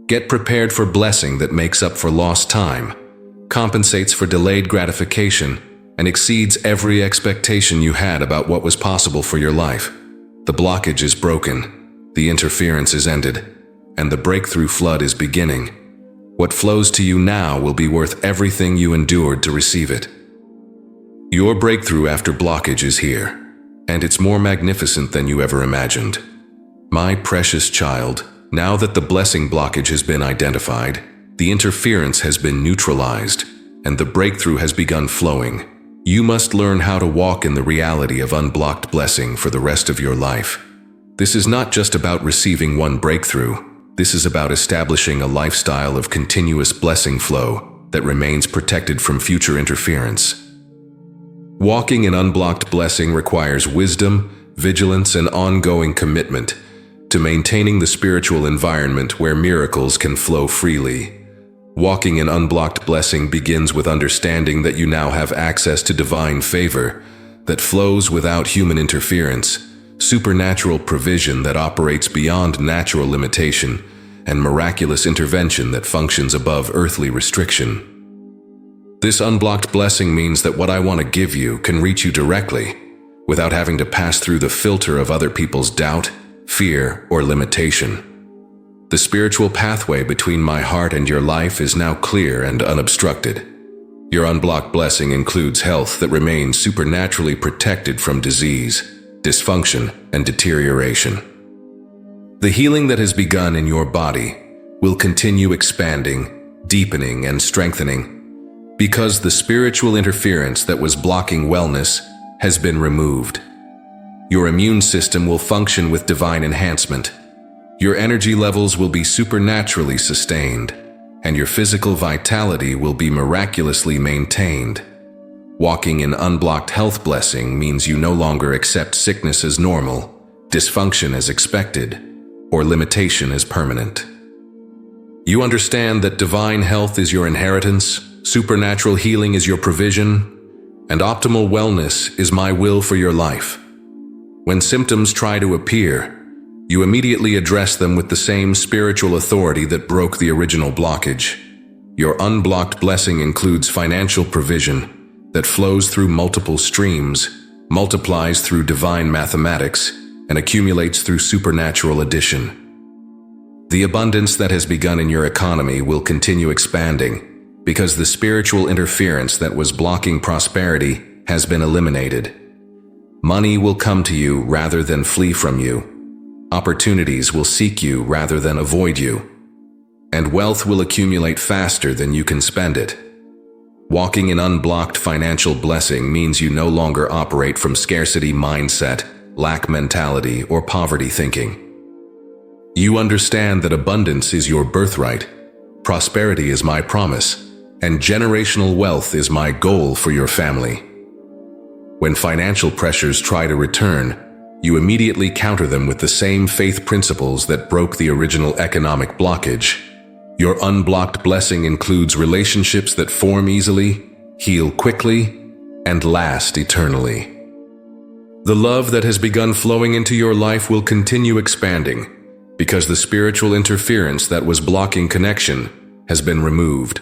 Get prepared for blessing that makes up for lost time, compensates for delayed gratification, and exceeds every expectation you had about what was possible for your life. The blockage is broken, the interference is ended, and the breakthrough flood is beginning. What flows to you now will be worth everything you endured to receive it. Your breakthrough after blockage is here, and it's more magnificent than you ever imagined. My precious child, now that the blessing blockage has been identified, the interference has been neutralized, and the breakthrough has begun flowing, you must learn how to walk in the reality of unblocked blessing for the rest of your life. This is not just about receiving one breakthrough. This is about establishing a lifestyle of continuous blessing flow that remains protected from future interference. Walking in unblocked blessing requires wisdom, vigilance, and ongoing commitment to maintaining the spiritual environment where miracles can flow freely. Walking in unblocked blessing begins with understanding that you now have access to divine favor that flows without human interference, supernatural provision that operates beyond natural limitation, and miraculous intervention that functions above earthly restriction. This unblocked blessing means that what I want to give you can reach you directly, without having to pass through the filter of other people's doubt, fear, or limitation. The spiritual pathway between my heart and your life is now clear and unobstructed. Your unblocked blessing includes health that remains supernaturally protected from disease, dysfunction, and deterioration. The healing that has begun in your body will continue expanding, deepening, and strengthening because the spiritual interference that was blocking wellness has been removed. Your immune system will function with divine enhancement. Your energy levels will be supernaturally sustained, and your physical vitality will be miraculously maintained. Walking in unblocked health blessing means you no longer accept sickness as normal, dysfunction as expected, or limitation as permanent. You understand that divine health is your inheritance, supernatural healing is your provision, and optimal wellness is my will for your life. When symptoms try to appear, you immediately address them with the same spiritual authority that broke the original blockage. Your unblocked blessing includes financial provision that flows through multiple streams, multiplies through divine mathematics, and accumulates through supernatural addition. The abundance that has begun in your economy will continue expanding because the spiritual interference that was blocking prosperity has been eliminated. Money will come to you rather than flee from you. Opportunities will seek you rather than avoid you, and wealth will accumulate faster than you can spend it. Walking in unblocked financial blessing means you no longer operate from scarcity mindset, lack mentality, or poverty thinking. You understand that abundance is your birthright, prosperity is my promise, and generational wealth is my goal for your family. When financial pressures try to return, you immediately counter them with the same faith principles that broke the original economic blockage. Your unblocked blessing includes relationships that form easily, heal quickly, and last eternally. The love that has begun flowing into your life will continue expanding because the spiritual interference that was blocking connection has been removed.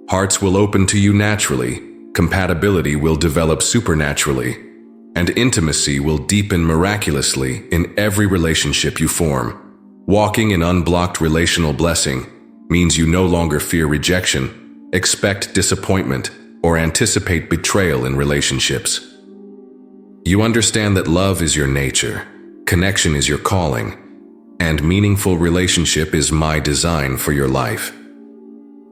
Hearts will open to you naturally, compatibility will develop supernaturally, and intimacy will deepen miraculously in every relationship you form. Walking in unblocked relational blessing means you no longer fear rejection, expect disappointment, or anticipate betrayal in relationships. You understand that love is your nature, connection is your calling, and meaningful relationship is my design for your life.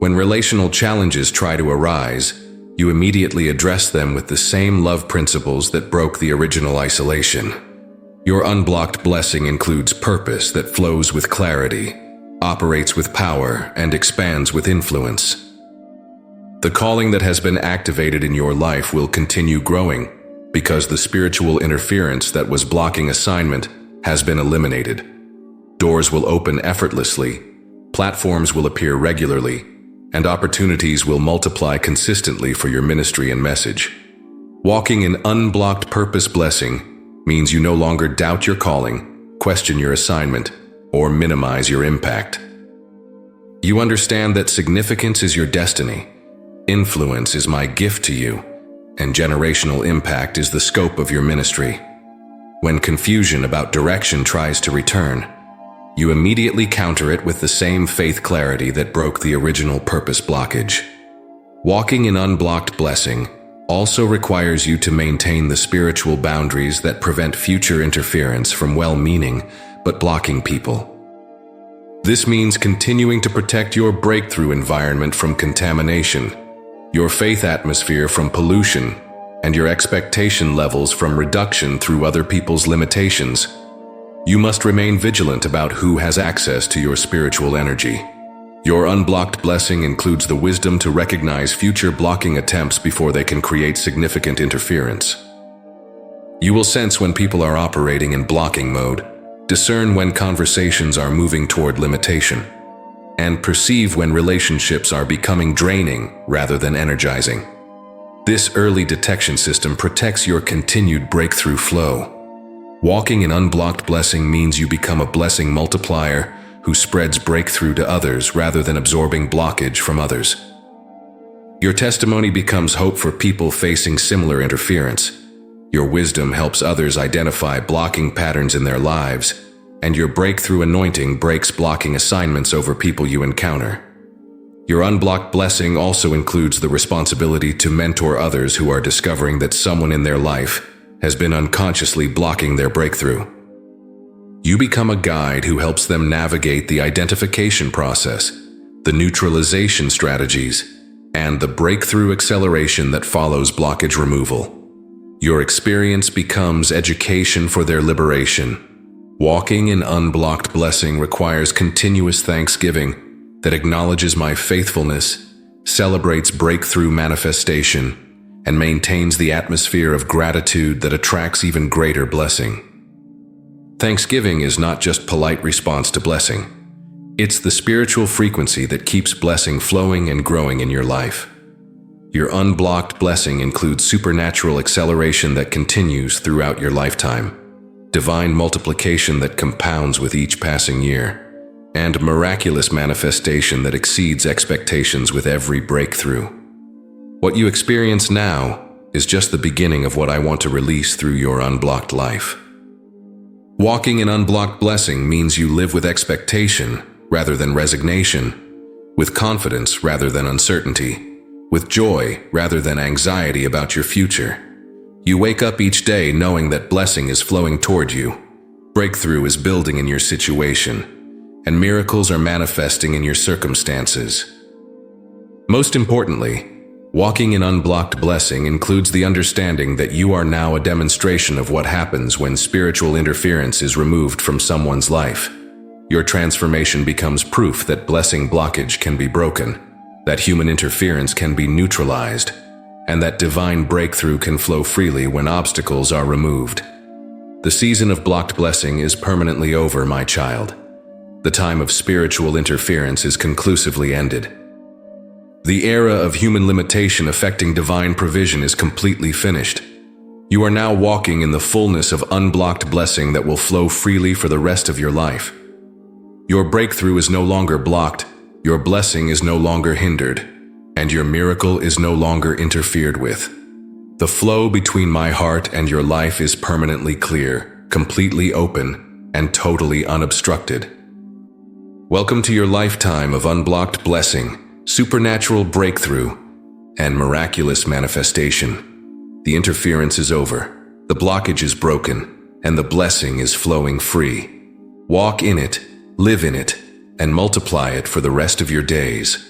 When relational challenges try to arise, you immediately address them with the same love principles that broke the original isolation. Your unblocked blessing includes purpose that flows with clarity, operates with power, and expands with influence. The calling that has been activated in your life will continue growing because the spiritual interference that was blocking assignment has been eliminated. Doors will open effortlessly, platforms will appear regularly, and opportunities will multiply consistently for your ministry and message. Walking in unblocked purpose blessing means you no longer doubt your calling, question your assignment, or minimize your impact. You understand that significance is your destiny, influence is my gift to you, and generational impact is the scope of your ministry. When confusion about direction tries to return, you immediately counter it with the same faith clarity that broke the original purpose blockage. Walking in unblocked blessing also requires you to maintain the spiritual boundaries that prevent future interference from well-meaning but blocking people. This means continuing to protect your breakthrough environment from contamination, your faith atmosphere from pollution, and your expectation levels from reduction through other people's limitations. You must remain vigilant about who has access to your spiritual energy. Your unblocked blessing includes the wisdom to recognize future blocking attempts before they can create significant interference. You will sense when people are operating in blocking mode, discern when conversations are moving toward limitation, and perceive when relationships are becoming draining rather than energizing. This early detection system protects your continued breakthrough flow. Walking in unblocked blessing means you become a blessing multiplier who spreads breakthrough to others rather than absorbing blockage from others. Your testimony becomes hope for people facing similar interference. Your wisdom helps others identify blocking patterns in their lives, and your breakthrough anointing breaks blocking assignments over people you encounter. Your unblocked blessing also includes the responsibility to mentor others who are discovering that someone in their life has been unconsciously blocking their breakthrough. You become a guide who helps them navigate the identification process, the neutralization strategies, and the breakthrough acceleration that follows blockage removal. Your experience becomes education for their liberation. Walking in unblocked blessing requires continuous thanksgiving that acknowledges my faithfulness, celebrates breakthrough manifestation, and maintains the atmosphere of gratitude that attracts even greater blessing. Thanksgiving is not just polite response to blessing. It's the spiritual frequency that keeps blessing flowing and growing in your life. Your unblocked blessing includes supernatural acceleration that continues throughout your lifetime, divine multiplication that compounds with each passing year, and miraculous manifestation that exceeds expectations with every breakthrough. What you experience now is just the beginning of what I want to release through your unblocked life. Walking in unblocked blessing means you live with expectation rather than resignation, with confidence rather than uncertainty, with joy rather than anxiety about your future. You wake up each day knowing that blessing is flowing toward you, breakthrough is building in your situation, and miracles are manifesting in your circumstances. Most importantly, walking in unblocked blessing includes the understanding that you are now a demonstration of what happens when spiritual interference is removed from someone's life. Your transformation becomes proof that blessing blockage can be broken, that human interference can be neutralized, and that divine breakthrough can flow freely when obstacles are removed. The season of blocked blessing is permanently over, my child. The time of spiritual interference is conclusively ended. The era of human limitation affecting divine provision is completely finished. You are now walking in the fullness of unblocked blessing that will flow freely for the rest of your life. Your breakthrough is no longer blocked, your blessing is no longer hindered, and your miracle is no longer interfered with. The flow between my heart and your life is permanently clear, completely open, and totally unobstructed. Welcome to your lifetime of unblocked blessing, supernatural breakthrough, and miraculous manifestation. The interference is over, the blockage is broken, and the blessing is flowing free. Walk in it, live in it, and multiply it for the rest of your days.